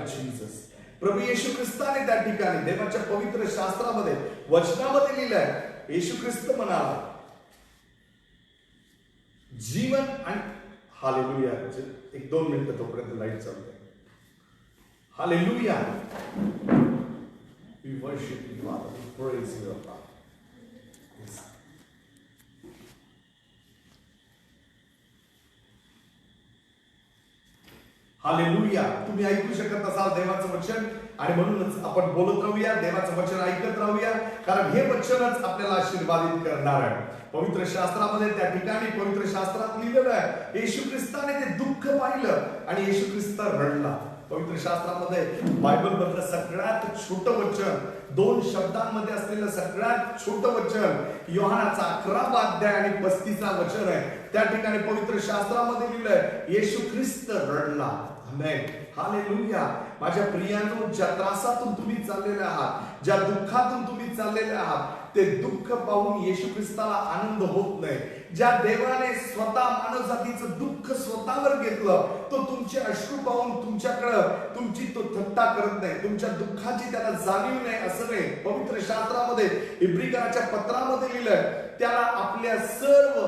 जीसस. प्रभू येशू ख्रिस्ताने त्या ठिकाणी देवाच्या पवित्र शास्त्रामध्ये वचनामध्ये लिहिलंय, येशू ख्रिस्त म्हणाला जीवन आणि हालेलुया. 1-2 मिनिटं तोपर्यंत लाईट चालते. Hallelujah. We worship you, Father. We praise you, Father. Yes. Hallelujah. तुम्ही ऐकू शकत असाल देवाचं वचन, आणि म्हणूनच आपण बोलत राहूया, देवाचं वचन ऐकत राहूया, कारण हे वचनच आपल्याला आशीर्वादित करणार आहे. पवित्र शास्त्रामध्ये त्या ठिकाणी पवित्र शास्त्रात लिहिलेलं आहे, येशू ख्रिस्ताने ते दुःख पाहिलं आणि येशू ख्रिस्त रडला. पवित्र शास्त्रामध्ये बायबल मधलं सगळ्यात छोटं वचन, 2 शब्दांमध्ये असलेलं सगळ्यात छोटं वचन योहानाचा 11वा अध्याय आणि 35वा वचन आहे. त्या ठिकाणी पवित्र शास्त्रामध्ये लिहिलंय, येशू ख्रिस्त रडला. आमेन. हालेलुया. माझ्या प्रियांनो, ज्या त्रासातून तुम्ही चाललेले आहात, ज्या दुःखातून तुम्ही चाललेले आहात, ते दुःख पाहून येशू ख्रिस्ताला आनंद होत नाही. ज्या देवाने स्वतः मानवजातीचं दुःख स्वतःवर घेतलं, तो तुमचे अश्रू पाहून तुमच्याकडे तुमची तो थट्टा करत नाही, तुमच्या दुःखाची त्याला जाणीव नाही असं नाही. पवित्र शास्त्रामध्ये इब्रियकाच्या पत्रामध्ये लिहिलंय, त्याला आपल्या सर्व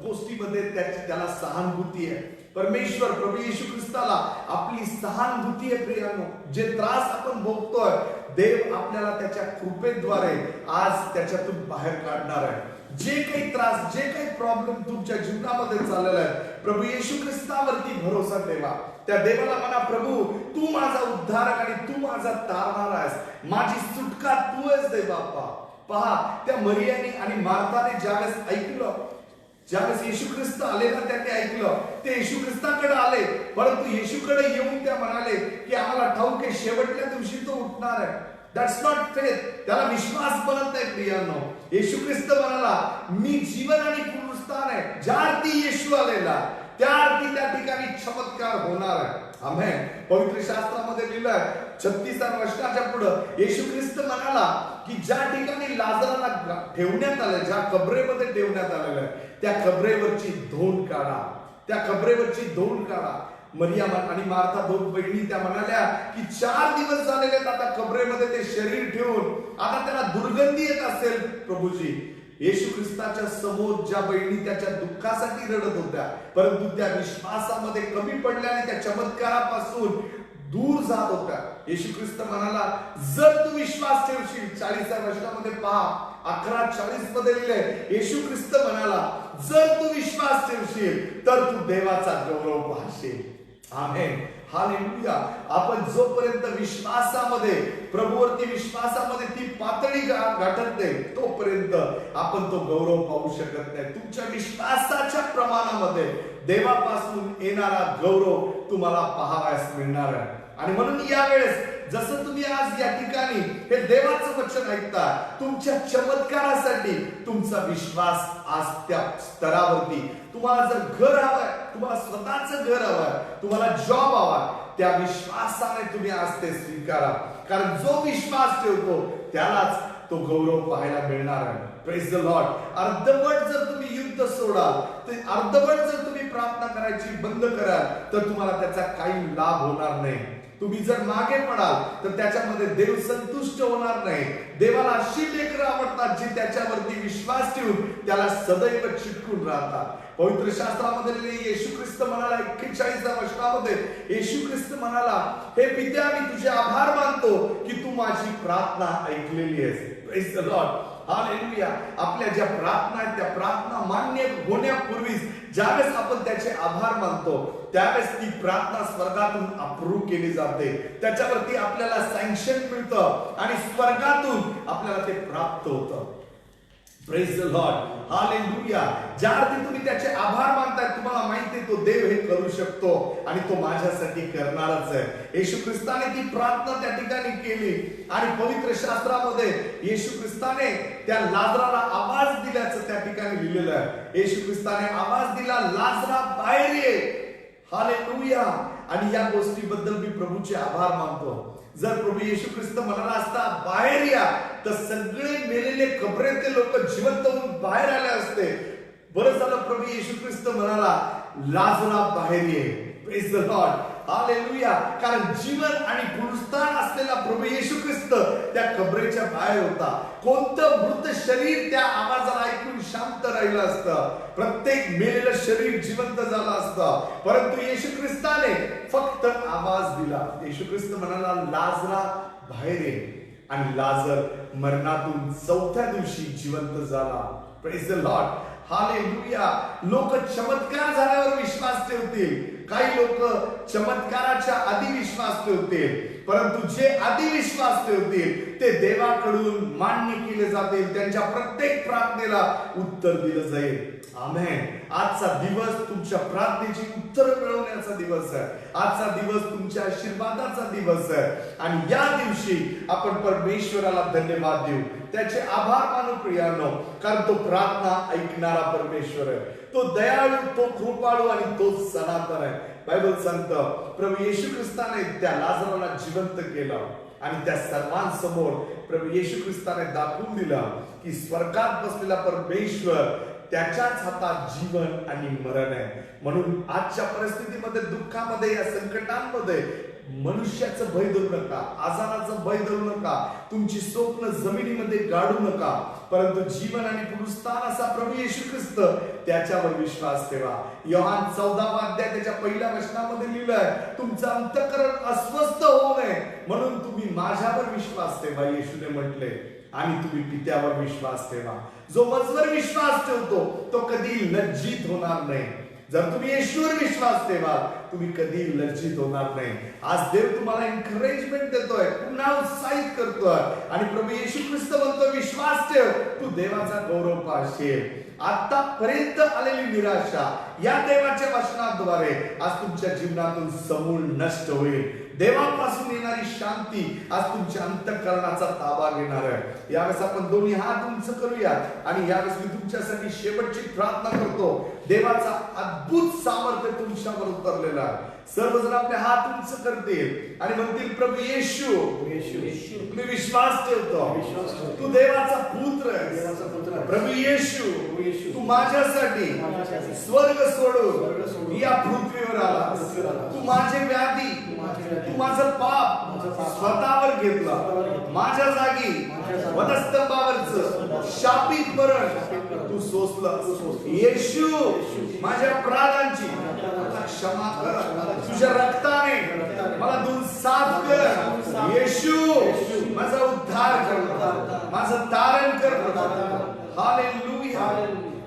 गोष्टीमध्ये त्याला सहानुभूती आहे. परमेश्वर प्रभू येशू ख्रिस्ताला आपली सहानुभूती आहे. प्रियांनो, जे त्रास आपण भोगतोय, देव आपल्याला त्याच्या कृपेद्वारे आज त्याच्यातून बाहेर काढणार आहे. जे काही त्रास, जे काही प्रॉब्लेम तुमच्या जीवनामध्ये चाललेला आहे, प्रभू येशू ख्रिस्तावरती भरोसा ठेवा. त्या देवाला म्हणा, प्रभू तू माझा उद्धारक आणि तू माझा तारणारा आहेस, माझी सुटका तू आहेस दे बाप्पा. पहा, त्या मरियाने आणि मार्ताने ज्यावेळेस ऐकलं, ज्यावेळेस येशू ख्रिस्त आले ना, त्यांनी ऐकलं, ते येशू ख्रिस्ताकडे आले, परंतु येशूकडे येऊन त्या म्हणाले की आम्हाला ठाऊक आहे शेवटच्या दिवशी तो उठणार आहे. That's not faith. त्याला विश्वास बनत नाही. प्रियांनो, येशू ख्रिस्त म्हणाला, मी जीवन आणि पुनरुत्थान आहे. ज्या अर्थी येशू आलेला, त्या अर्थी त्या ठिकाणी चमत्कार होणार आहे. आमेन. पवित्र शास्त्रामध्ये लिहिलंय, 36व्या वर्षाच्या पुढे येशू ख्रिस्त म्हणाला की ज्या ठिकाणी लाजराला ठेवण्यात आलं, ज्या कबरेमध्ये ठेवण्यात आलेलं आहे, त्या कबरेवरची धोंड काढा, त्या कबरेवरची धोंड काढा. मरिया आणि मार्था 2 बहिणी त्या म्हणाल्या की 4 दिवस झालेले आहेत आता कबरेमध्ये ते शरीर ठेवून, आता त्याला दुर्गंधी येत असेल. प्रभूजी, येशू ख्रिस्ताच्या समोर ज्या बहिणी त्याच्या दुःखासाठी रडत होत्या, परंतु त्या विश्वासामध्ये कमी पडल्याने त्या चमत्कारापासून दूर जात होत्या. येशू ख्रिस्त म्हणाला, जर तू विश्वास ठेवशील, 40व्या वर्षामध्ये पहा 11:40 मध्ये लिहिलंय, येशू ख्रिस्त म्हणाला, जर तू विश्वास ठेवशील तर तू देवाचा गौरव पाहशील. आमेन. हालेलुया. आपण जोपर्यंत विश्वासामध्ये, प्रभूवरती विश्वासामध्ये ती पातळी गाठत नाही, तोपर्यंत आपण तो गौरव पाहू शकत नाही. तुमच्या विश्वासाच्या प्रमाणामध्ये देवापासून येणारा गौरव तुम्हाला पाहावयास मिळणार आहे. आणि म्हणून यावेळेस जसं तुम्ही आज या ठिकाणी हे देवाचं वचन ऐकता, तुमच्या चमत्कारासाठी तुमचा विश्वास आज त्या स्तरावरती, तुम्हाला जर घर हवंय, तुम्हाला स्वतःचं घर हवंय, तुम्हाला जॉब हवा, त्या विश्वासाने तुम्ही आज ते स्वीकारा. कारण जो विश्वास ठेवतो त्यालाच तो गौरव पाहायला मिळणार आहे. Praise the Lord. अर्धवट जर तुम्ही युद्ध सोडाल, तर अर्धवट जर तुम्ही प्रार्थना करायची बंद कराल, तर तुम्हाला त्याचा काही लाभ होणार नाही. तुम्ही जर मागे पडाल तर त्याच्यामध्ये देव संतुष्ट होणार नाही. देवाला अशी लेकरं आवडतात जी त्याच्यावरती विश्वास ठेवून त्याला सदैव चिटकून राहतात. पवित्र शास्त्रामध्ये येशू ख्रिस्त म्हणाला 41व्या वचनामध्ये, येशू ख्रिस्त म्हणाला, हे पित्या, मी तुझे आभार मानतो की तू माझी प्रार्थना ऐकलेली आहेस. Praise the lord. हालेलुया. आपल्या ज्या प्रार्थना आहेत, त्या प्रार्थना मान्य होण्यापूर्वीच ज्यावेळेस आपण त्याचे आभार मानतो, त्यावेळेस ती प्रार्थना स्वर्गातून अप्रूव्ह केली जाते, त्याच्यावरती आपल्याला सँक्शन मिळतं आणि स्वर्गातून आपल्याला ते प्राप्त होतं. Praise the lord. हालेलुया. ज्या अर्थी तुम्ही त्याचे आभार मानताय, तुम्हाला माहिती आहे तो देव हे करू शकतो आणि तो माझ्यासाठी करणारच आहे. येशू ख्रिस्ताने ती प्रार्थना त्या ठिकाणी केली आणि पवित्र शास्त्रामध्ये येशू ख्रिस्ताने त्या लाजराला आवाज दिल्याचं त्या ठिकाणी लिहिलेलं आहे. येशू ख्रिस्ताने आवाज दिला, लाजरा बाहेर ये. हालेलुया. आणि या गोष्टीबद्दल मी प्रभूचे आभार मानतो. जर प्रभू येशू ख्रिस्त म्हणाला असता बाहेर या, तर सगळे मेलेले कबरेतले लोक जिवंत होऊन बाहेर आले असते. बरं झालं प्रभू येशू ख्रिस्त म्हणाला, लाजरा बाहेर ये. Praise the lord. हालेलुया. कारण जीवन आणि पुनरुत्थान असलेला प्रभू येशू ख्रिस्त त्या कबरेच्या बाहेर होता. कोणतं मृत शरीर त्या आवाजाला ऐकून शांत राहिलं असतं? प्रत्येक मेलेलं शरीर जिवंत झालं असतं. परंतु येशू ख्रिस्ताने फक्त आवाज दिला. येशू ख्रिस्त म्हणाला, लाजरा बाहेर ये. आणि लाजर मरणातून चौथ्या दिवशी जिवंत झाला. Praise the lord. हालेलुया. लोक चमत्कार झाल्यावर विश्वास ठेवतील. काही लोक चमत्काराच्या आधी विश्वास ठेवतील. परंतु जे आधी विश्वास ठेवतील ते देवाकडून मान्य केले जातील. त्यांच्या प्रत्येक प्रार्थनेला उत्तर दिलं जाईल. आमेन. आजचा दिवस तुमच्या प्रार्थनेची उत्तर मिळवण्याचा दिवस आहे. आजचा दिवस तुमच्या आशीर्वादाचा दिवस आहे. आणि या दिवशी आपण परमेश्वराला धन्यवाद देऊ, त्याचे आभार मानू प्रियानो. कारण तो प्रार्थना ऐकणारा परमेश्वर आहे. तो दयाळू, तो कृपाळू आणि तो सनातन आहे. बायबल सांगतं प्रभू येशू ख्रिस्ताने त्या लाजराला जिवंत केलं आणि त्या सर्वांसमोर प्रभू येशू ख्रिस्ताने दाखवून दिलं की स्वर्गात बसलेला परमेश्वर त्याच्याच हातात जीवन आणि मरण आहे. म्हणून आजच्या परिस्थितीमध्ये, दुःखामध्ये, या संकटांमध्ये मनुष्याचं भय धरू नका, आजाराचं भय धरू नका, तुमची स्वप्न जमिनीमध्ये गाडू नका. परंतु जीवन आणि पुनरुत्थान असा प्रभू येशू ख्रिस्त, त्याच्यावर विश्वास ठेवा. योहान 14 अध्याय त्याच्या पहिल्या वचनामध्ये लिहिलंय, तुमचं अंतःकरण अस्वस्थ होऊ नये म्हणून तुम्ही माझ्यावर विश्वास ठेवा, येशूने म्हटले. आणि तुम्ही पित्यावर विश्वास ठेवा. जो मजवर विश्वास ठेवतो तो कधी लज्जित होणार नाही. जर तुम्ही येशूवर विश्वास ठेवा, तुम्ही कधी लज्जित होणार नाही. आज देव तुम्हाला एनकरेजमेंट देतोय, पुन्हा उत्साहित करतोय. आणि प्रभू येशू ख्रिस्त म्हणतो, विश्वास ठेव, तू देवाचा गौरव पाहशील. आतापर्यंत आलेली निराशा या देवाच्या वचनाद्वारे आज तुमच्या जीवनातून समूळ नष्ट होईल. देवापासून येणारी शांती आज तुमच्या अंतःकरणाचा ताबा घेणार आहे. यावेळेस आपण दोन्ही हात उंच करूया आणि यावेळेस मी तुमच्यासाठी शेवटची प्रार्थना करतो. देवाचा अद्भुत सामर्थ्य तुमच्यावर उतरलेला आहे. सर्वजण आपले हात उंच करतील आणि म्हणतील, प्रभू येशू, मी विश्वास ठेवतो, तू देवाचा पुत्र आहेस. प्रभू येशू, तू माझ्यासाठी स्वर्ग सोडून या पृथ्वीवर आलास. तू माझे व्याधी, तू माझं पाप स्वतःवर घेतला. माझ्या जागी वधस्तंभावरचं शापित मरण तू सोसलं. येशू, माझ्या अपराधांची क्षमा कर. तुझ्या रक्ताने मला धुवून साफ कर. येशू, माझा उद्धार कर, माझं तारण कर. हालेलुया.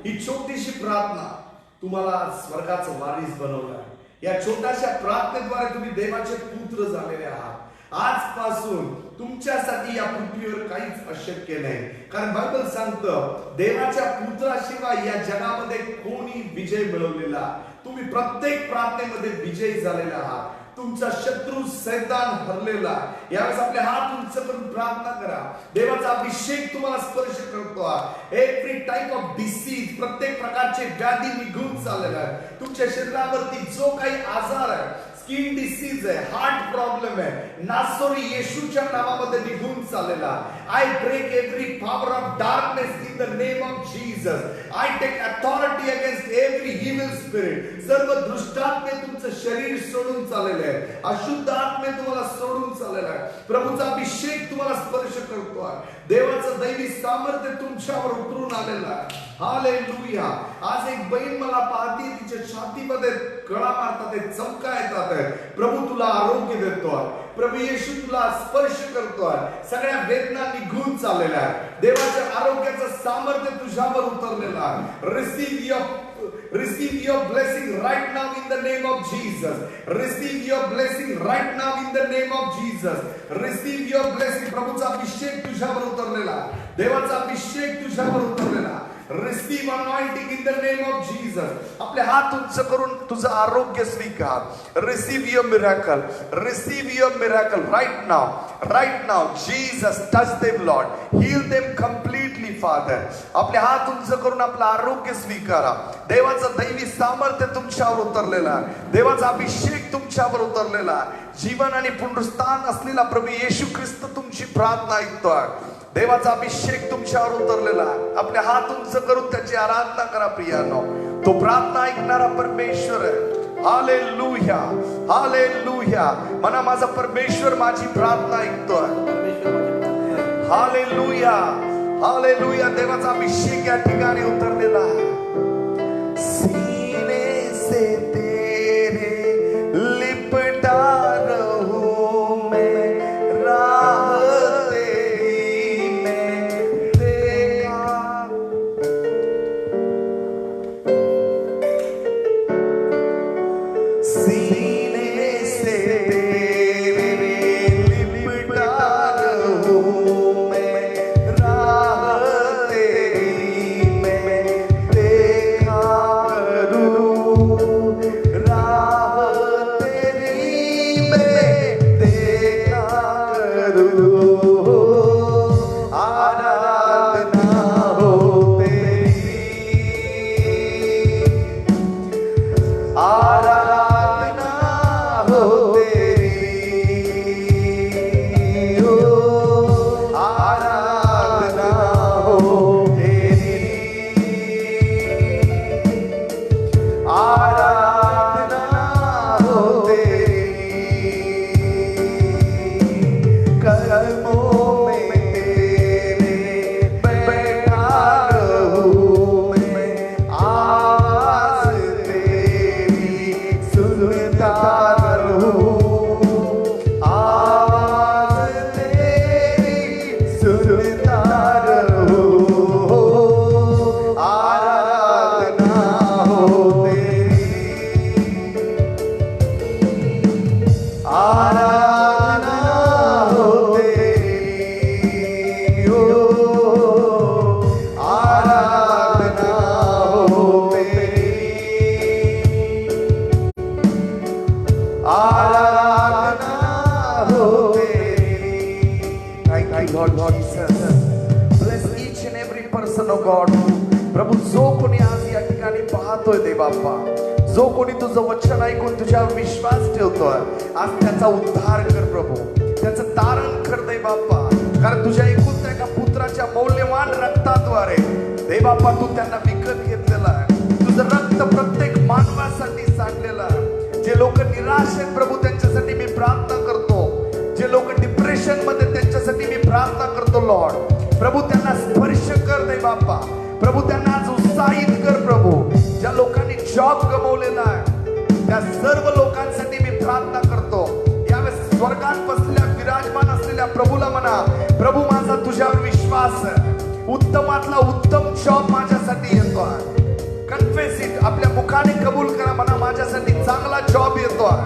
ही छोटीशी प्रार्थना तुम्हाला स्वर्गाचं वारीस बनवलं. या छोट्याशा प्रार्थनेद्वारे तुम्ही देवाचे पुत्र झालेले आहात. आजपासून तुमच्यासाठी या पृथ्वीवर काहीच अशक्य नाही. कारण बायबल सांगतं, देवाच्या पुत्राशिवाय या जगामध्ये कोणी विजय मिळवलेला. तुम्ही प्रत्येक प्रार्थनेमध्ये विजयी झालेले आहात. तुमचा शत्रू सैतान हरलेला. यावेळेस आपले हात उंच करून प्रार्थना करा. देवाचा अभिषेक तुम्हाला स्पर्श करतो. एव्हरी टाइप ऑफ डिसीज, प्रत्येक प्रकारचे व्याधी निघून चाललेला आहे. तुमच्या शरीरावरती जो काही आजार आहे, स्किन डिसीज आहे, हार्ट प्रॉब्लेम आहे, नासोरी येशूच्या नावामध्ये निघून चाललेला. I break every power of darkness in the name of Jesus. I take authority against every evil spirit. सर्व दुष्टात्मे तुमचं शरीर सोडून चाललेलं आहे. अशुद्ध आत्मे तुम्हाला सोडून चाललेला आहे. प्रभूचा अभिषेक तुम्हाला स्पर्श करतोय. देवाचं दैवी सामर्थ्य तुमच्यावर उतरून आलेलं आहे. हालेलुया. आज एक बहीण मला पाहती, तिच्या छातीमध्ये कळा मारतात, चमका येतात. प्रभू तुला आरोग्य देतोय. प्रभू येशू तुला स्पर्श करतोय. सगळ्या वेदना निघून चाललेल्या आहेत. देवाच्या आरोग्याचं सामर्थ्य तुझ्यावर उतरलेलं आहे. Receive your blessing right now in the name of Jesus. Receive your blessing right now in the name of Jesus. Receive your blessing. प्रभूचा अभिषेक तुझ्यावर उतरलेला. देवाचा अभिषेक तुझ्यावर उतरलेला. Receive anointing in the name of Jesus. आपले हात उंच करून तुझं आरोग्य स्वीकार. Receive your miracle. Receive your miracle right now. Right now. Jesus, touch them, Lord. Heal them completely, Father. आपले हात उंच करून आपलं आरोग्य स्वीकारा. देवाचं दैवी सामर्थ्य तुमच्यावर उतरलेलं आहे. देवाचा अभिषेक तुमच्यावर उतरलेला आहे. जीवन आणि पुनरुत्थान असलेला प्रभू येशू ख्रिस्त तुमची प्रार्थना ऐकतोय. देवाचा अभिषेक तुमच्यावर उतरलेला आहे. आपले हात उंच करून त्याची आराधना करा प्रियानो. तो प्रार्थना ऐकणारा परमेश्वर आहे. Hallelujah, hallelujah. म्हणा माझा परमेश्वर माझी प्रार्थना ऐकतोय. Hallelujah, hallelujah. देवाचा अभिषेक या ठिकाणी उतरलेला आहे. सीने से तेरे लिपटा रहूं मैं, राह तेरी मैं देखा. सीने से तेरे लिपटा रहूं मैं, राह तेरी मैं देखा करूं, राह तेरी मैं देखा करूं. आराधना हो तेरी, आराधना हो तेरी, हो आराधना हो तेरी, आराधना हो तेरी. कदमों में तेरे बैठा रहूं मैं, आस तेरी सुनता रहूं, आवाज तेरी सुनता रहूं. आराधना हो तेरी, आराधना हो तेरी, हो आराधना हो तेरी, आराधना हो तेरी. Thank you, Lord Jesus. Bless each and every person, oh God. प्रभू, जो कोणी आज या ठिकाणी पाहतोय देवाप्पा, जो कोणी तुझं वचन ऐकून तुझ्यावर विश्वास ठेवतोय, आज त्याचा उद्धार कर प्रभू, त्याचं तारण कर देवाप्पा. कारण तुझ्या एकुलत्या एका पुत्राच्या मौल्यवान रक्ताद्वारे देवाप्पा तू त्यांना विकत घेतलेला आहे. तुझं रक्त प्रत्येक मानवासाठी सांडलेलं आहे. जे लोक निराश आहेत प्रभू, त्यांच्यासाठी मी प्रार्थना करतो. जे लोक डिप्रेशन मध्ये, त्यांच्यासाठी मी प्रार्थना करतो लॉर्ड. प्रभू, त्यांना स्पर्श कर दे बाप्पा. प्रभू, त्यांना आज उत्साहित कर प्रभू. ज्या लोकांनी जॉब गमावलेला आहे त्या सर्व लोकांसाठी मी प्रार्थना करतो. यावेळेस स्वर्गात बसलेल्या विराजमान असलेल्या प्रभूला म्हणा, प्रभू माझा तुझ्यावर विश्वास आहे, उत्तमातला उत्तम जॉब माझ्यासाठी येतोय. कन्फेस इट, आपल्या मुखाने कबूल करा, म्हणा माझ्यासाठी चांगला जॉब येतोय.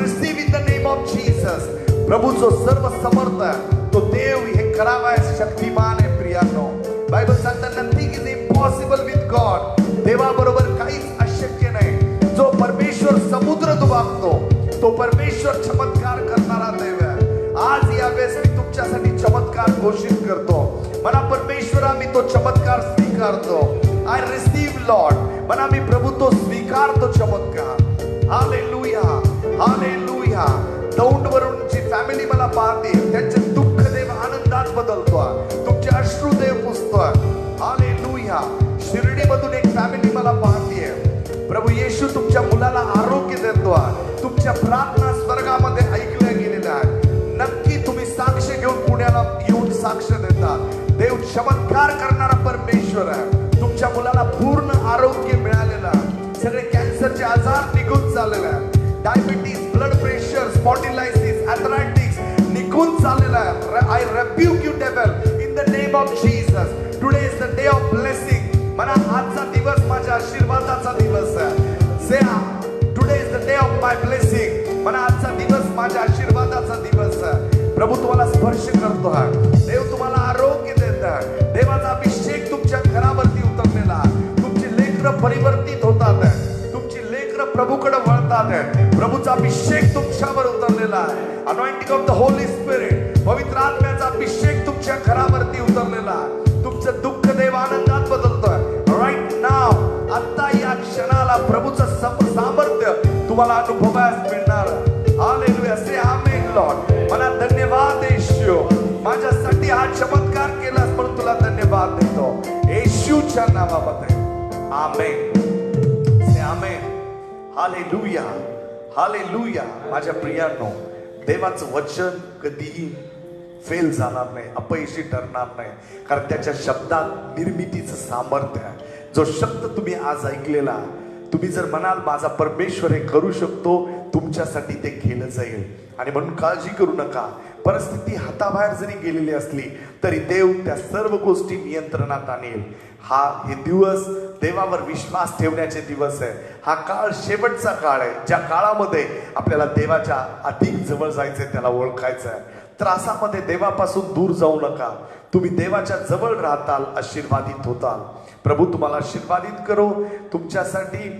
Receive in the name of Jesus. प्रभू जो सर्व समर्थ आहे तो देव हे करावयास शक्तिमान आहे. प्रियानो, बायबल सांगतात nothing is impossible with God. देवाबरोबर काहीच अशक्य नाही. जो परमेश्वर समुद्र दुभागतो तो परमेश्वर चमत्कार करणारा देव आहे. आज यावेळेस मी तुमच्यासाठी चमत्कार घोषित करतो. म्हणा परमेश्वरा, मी तो चमत्कार स्वीकारतो. I receive lord. म्हणा मी प्रभू तो स्वीकारतो चमत्कार. Hallelujah, hallelujah. दौंडवरून जी फॅमिली मला पाहते त्यांचे दुःख देव आनंदात बदलतोय, तुमचे अश्रू देव पुसतोय. हालेलुया. शिर्डीमधून एक फॅमिली मला पाहतीये. प्रभू येशू तुमच्या मुलाला आरोग्य देतोय. तुमच्या प्रार्थना स्वर्गामध्ये ऐकल्या गेलेल्या आहेत. नक्की तुम्ही साक्ष घेऊन पुण्याला येऊन साक्ष देतात. देव चमत्कार करणारा परमेश्वर आहे. तुमच्या मुलाला पूर्ण आरोग्य मिळालेलं आहे. सगळे कॅन्सरचे आजार निघून चाललेले आहेत. Diabetes, blood pressure, spondylitis, arthritis निघून चाललेला आहे. I rebuke you devil in the name of Jesus. Today is the day of blessing. म्हणा आजचा दिवस माझ्या आशीर्वादाचा दिवस आहे. Say today is the day of my blessing. म्हणा आजचा दिवस माझ्या आशीर्वादाचा दिवस आहे. प्रभू तुम्हाला स्पर्श करतो आहे. देव तुम्हाला आरोग्य देत आहे. देवाचा अभिषेक तुमच्या घरावरती उतरलेला आहे. तुमची लेकरं परिवर्तित होतात आहे. तुमची लेकरं प्रभूकडे वळतात आहे. प्रभूचा अभिषेक तुमच्यावर उतरलेला आहे. Anointing of the Holy spirit, पवित्र आत्म्याचा अभिषेक तुमच्या घरावरती उतरलेला आहे. तुमचं दुःख देव आनंदात बदलतोय. राईट नाव, आता या क्षणाला प्रभूचं सामर्थ्य तुम्हाला अनुभवायला मिळणार. हालेलुया. से आमेन लॉर्ड. मला धन्यवाद येशू, माझ्यासाठी हा चमत्कार केलास म्हणून तुला धन्यवाद देतो येशूच्या नावामध्ये. Amen. Say amen. Hallelujah, hallelujah. माझ्या प्रियांनो, देवाचं वचन कधीही फेल जाणार नाही, अपयशी ठरणार नाही, कारण त्याच्या शब्दात निर्मितीचं सामर्थ्य आहे. जो शब्द तुम्ही आज ऐकलेला, तुम्ही जर म्हणाल माझा परमेश्वर हे करू शकतो, तुमच्यासाठी ते केलं जाईल. आणि म्हणून काळजी करू नका. परिस्थिती हाताबाहेर जरी गेलेली असली तरी देव त्या सर्व गोष्टी नियंत्रणात आणेल. हे दिवस देवावर विश्वास ठेवण्याचे दिवस आहे. हा काळ शेवटचा काळ आहे, ज्या काळामध्ये आपल्याला देवाच्या अधिक जवळ जायचंय, त्याला ओळखायचं आहे. त्रासामध्ये देवापासून दूर जाऊ नका. तुम्ही देवाच्या जवळ राहताल, आशीर्वादित होताल. प्रभू तुम्हाला आशीर्वादित करो. तुमच्यासाठी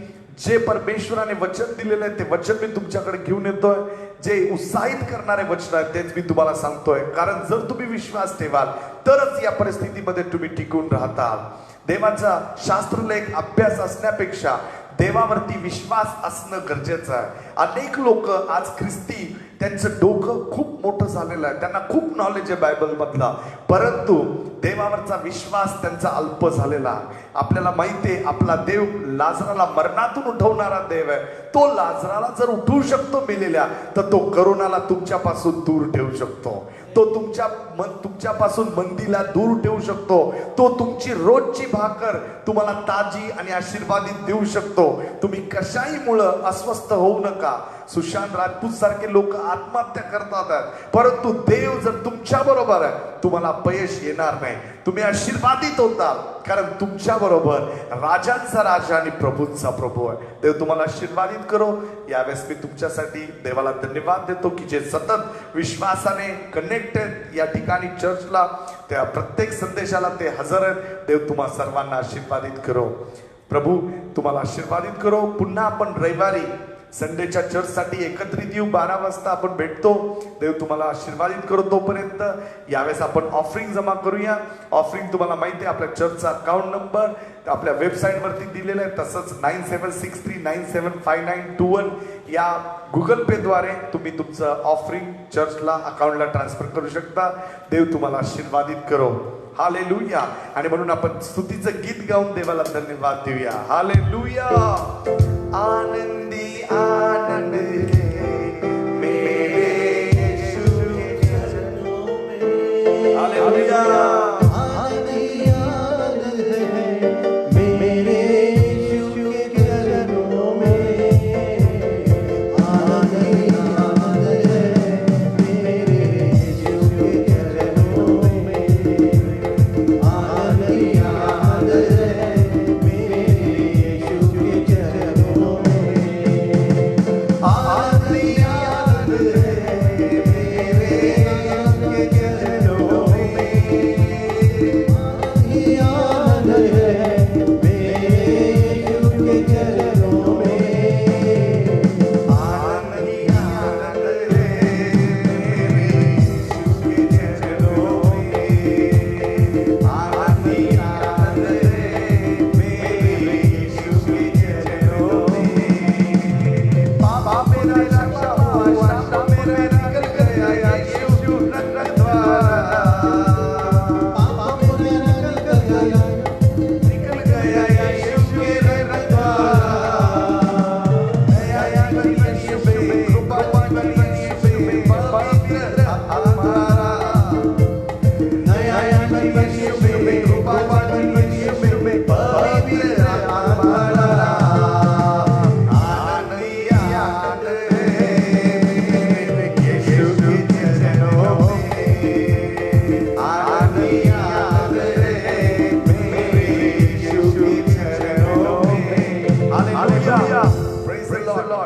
जे परमेश्वराने वचन दिलेलं आहे ते वचन मी तुमच्याकडे घेऊन येतोय. जे उत्साहित करणारे वचन आहे तेच मी तुम्हाला सांगतोय, कारण जर तुम्ही विश्वास ठेवाल तरच या परिस्थितीमध्ये तुम्ही टिकून राहताल. देवाचा शास्त्रलेख अभ्यास असण्यापेक्षा देवावरती विश्वास असणं गरजेचं आहे. अनेक लोक आज ख्रिस्ती, त्यांचं डोकं खूप मोठं झालेलं आहे, त्यांना खूप नॉलेज आहे बायबल मधला, परंतु देवावरचा विश्वास त्यांचा अल्प झालेला. आपल्याला माहिती आहे आपला देव लाजराला मरणातून उठवणारा देव आहे. तो लाजराला जर उठवू शकतो मेलेल्या, तर तो करोनाला तुमच्यापासून दूर ठेवू शकतो. तो तुमच्यापासून मंदीला दूर ठेवू शकतो. तो तुमची रोजची भाकर तुम्हाला ताजी आणि आशीर्वादित देऊ शकतो. तुम्ही कशाही मुळे अस्वस्थ होऊ नका. सुशांत राजपूत सारखे लोक आत्महत्या करतात, परंतु देव जर तुमच्या बरोबर आहे, तुम्हाला अपयश येणार नाही. तुम्ही आशीर्वादित होता, कारण तुमच्या बरोबर राजांचा राजा आणि प्रभूंचा प्रभू आहे. देव तुम्हाला आशीर्वादित करो. यावेळेस मी तुमच्यासाठी देवाला धन्यवाद देतो की जे सतत विश्वासाने कनेक्टेड या ठिकाणी चर्चला, त्या प्रत्येक संदेशाला ते हजर आहेत. देव तुम्हा सर्वांना आशीर्वादित करो. प्रभू तुम्हाला आशीर्वादित करो. पुन्हा आपण रविवारी संडेच्या चर्चसाठी एकत्रित येऊ. 12 वाजता आपण भेटतो. देव तुम्हाला आशीर्वादित करो. तोपर्यंत यावेळेस आपण ऑफरिंग जमा करूया. ऑफरिंग तुम्हाला माहिती आहे, आपल्या चर्चचा अकाउंट नंबर आपल्या वेबसाईटवरती दिलेला आहे. तसंच 9763975921 या गुगल पे द्वारे तुम्ही तुमचं ऑफरिंग चर्चला अकाउंटला ट्रान्सफर करू शकता. देव तुम्हाला आशीर्वादित करो. हालेलुया. आणि म्हणून आपण स्तुतीचं गीत गाऊन देवाला धन्यवाद देऊया. हालेलुया. आनंदी आनंद मेरे यीशु के चरणों में. हालेलुया. आनंद है मेरे यीशु के चरणों में. आनंद है मेरे यीशु के चरणों में. आनंद है मेरे यीशु के चरणों में.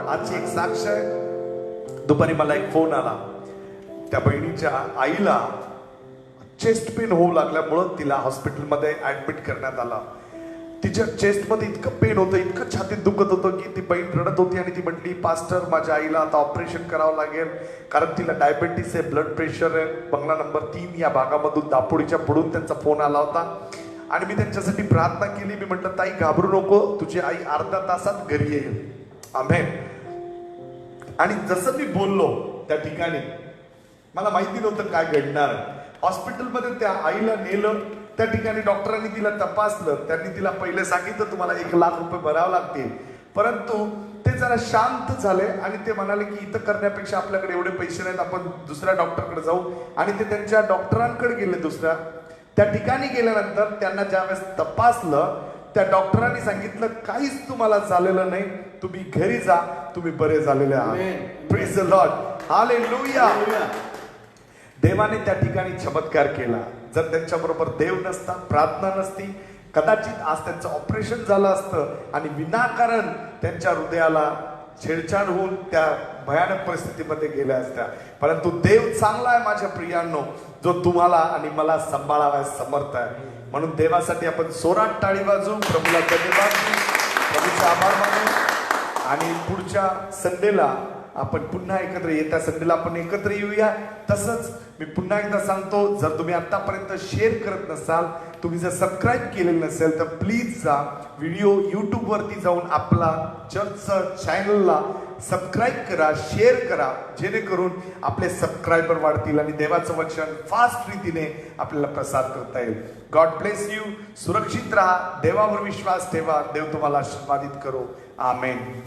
आजची एक साक्ष आहे. दुपारी मला एक फोन आला. त्या बहिणीच्या आईला चेस्ट पेन होऊ लागल्यामुळं तिला हॉस्पिटलमध्ये ऍडमिट करण्यात आला. तिच्या चेस्टमध्ये इतकं पेन होतं, इतकं छातीत दुखत होतं की ती बहीण रडत होती. आणि ती म्हटली, पास्टर माझ्या आईला आता ऑपरेशन करावं लागेल, कारण तिला डायबेटीस आहे, ब्लड प्रेशर आहे. बंगला नंबर 3 या भागामधून दापोडीच्या पुढून त्यांचा फोन आला होता. आणि मी त्यांच्यासाठी प्रार्थना केली. मी म्हटलं, ताई घाबरू नको, तुझी आई अर्ध्या तासात घरी येईल. आमेन. आणि जसं मी बोललो त्या ठिकाणी, मला माहिती नव्हतं काय घडणार. हॉस्पिटलमध्ये त्या आईला नेलं. त्या ठिकाणी डॉक्टरांनी तिला तपासलं. त्यांनी तिला पहिले सांगितलं तुम्हाला 1 लाख रुपये भरावे लागतील, परंतु ते जरा शांत झाले आणि ते म्हणाले की इथं करण्यापेक्षा आपल्याकडे एवढे पैसे नाहीत, आपण दुसऱ्या डॉक्टरकडे जाऊ. आणि ते त्यांच्या डॉक्टरांकडे गेले दुसऱ्या. त्या ठिकाणी गेल्यानंतर त्यांना ज्यावेळेस तपासलं, त्या डॉक्टरांनी सांगितलं काहीच तुम्हाला झालेलं नाही, तुम्ही घरी जा, तुम्ही बरे झालेले आहात. Praise the lord, hallelujah. देवाने त्या ठिकाणी चमत्कार केला. जर त्यांच्याबरोबर देव नसता, प्रार्थना नसती, कदाचित आज त्यांचं ऑपरेशन झालं असतं आणि विनाकारण त्यांच्या हृदयाला छेडछाड होऊन त्या भयानक परिस्थितीमध्ये गेल्या असत्या. परंतु देव चांगला आहे माझ्या प्रियांनो, जो तुम्हाला आणि मला सांभाळायला समर्थ आहे. म्हणून देवासाठी आपण जोरात टाळी वाजवू, प्रभूला धन्यवाद देऊ, प्रभूचा आभार मानू. आणि पुढच्या संडेला आपण पुन्हा एकत्र, येत्या संडेला आपण एकत्र येऊया. तसंच मी पुन्हा एकदा सांगतो, जर तुम्ही आतापर्यंत शेअर करत नसाल, तुम्ही जर सबस्क्राईब केलेलं नसेल, तर प्लीज जा व्हिडिओ यूट्यूब वरती जाऊन आपला चर्चचं चॅनलला सबस्क्राईब करा, शेअर करा, जेणेकरून आपले सबस्क्रायबर वाढतील आणि देवाचं वचन फास्ट रीतीने आपल्याला प्रसार करता येईल. God bless you. सुरक्षित राहा, देवावर विश्वास ठेवा. देव तुम्हाला आशीर्वादित करो. आमेन.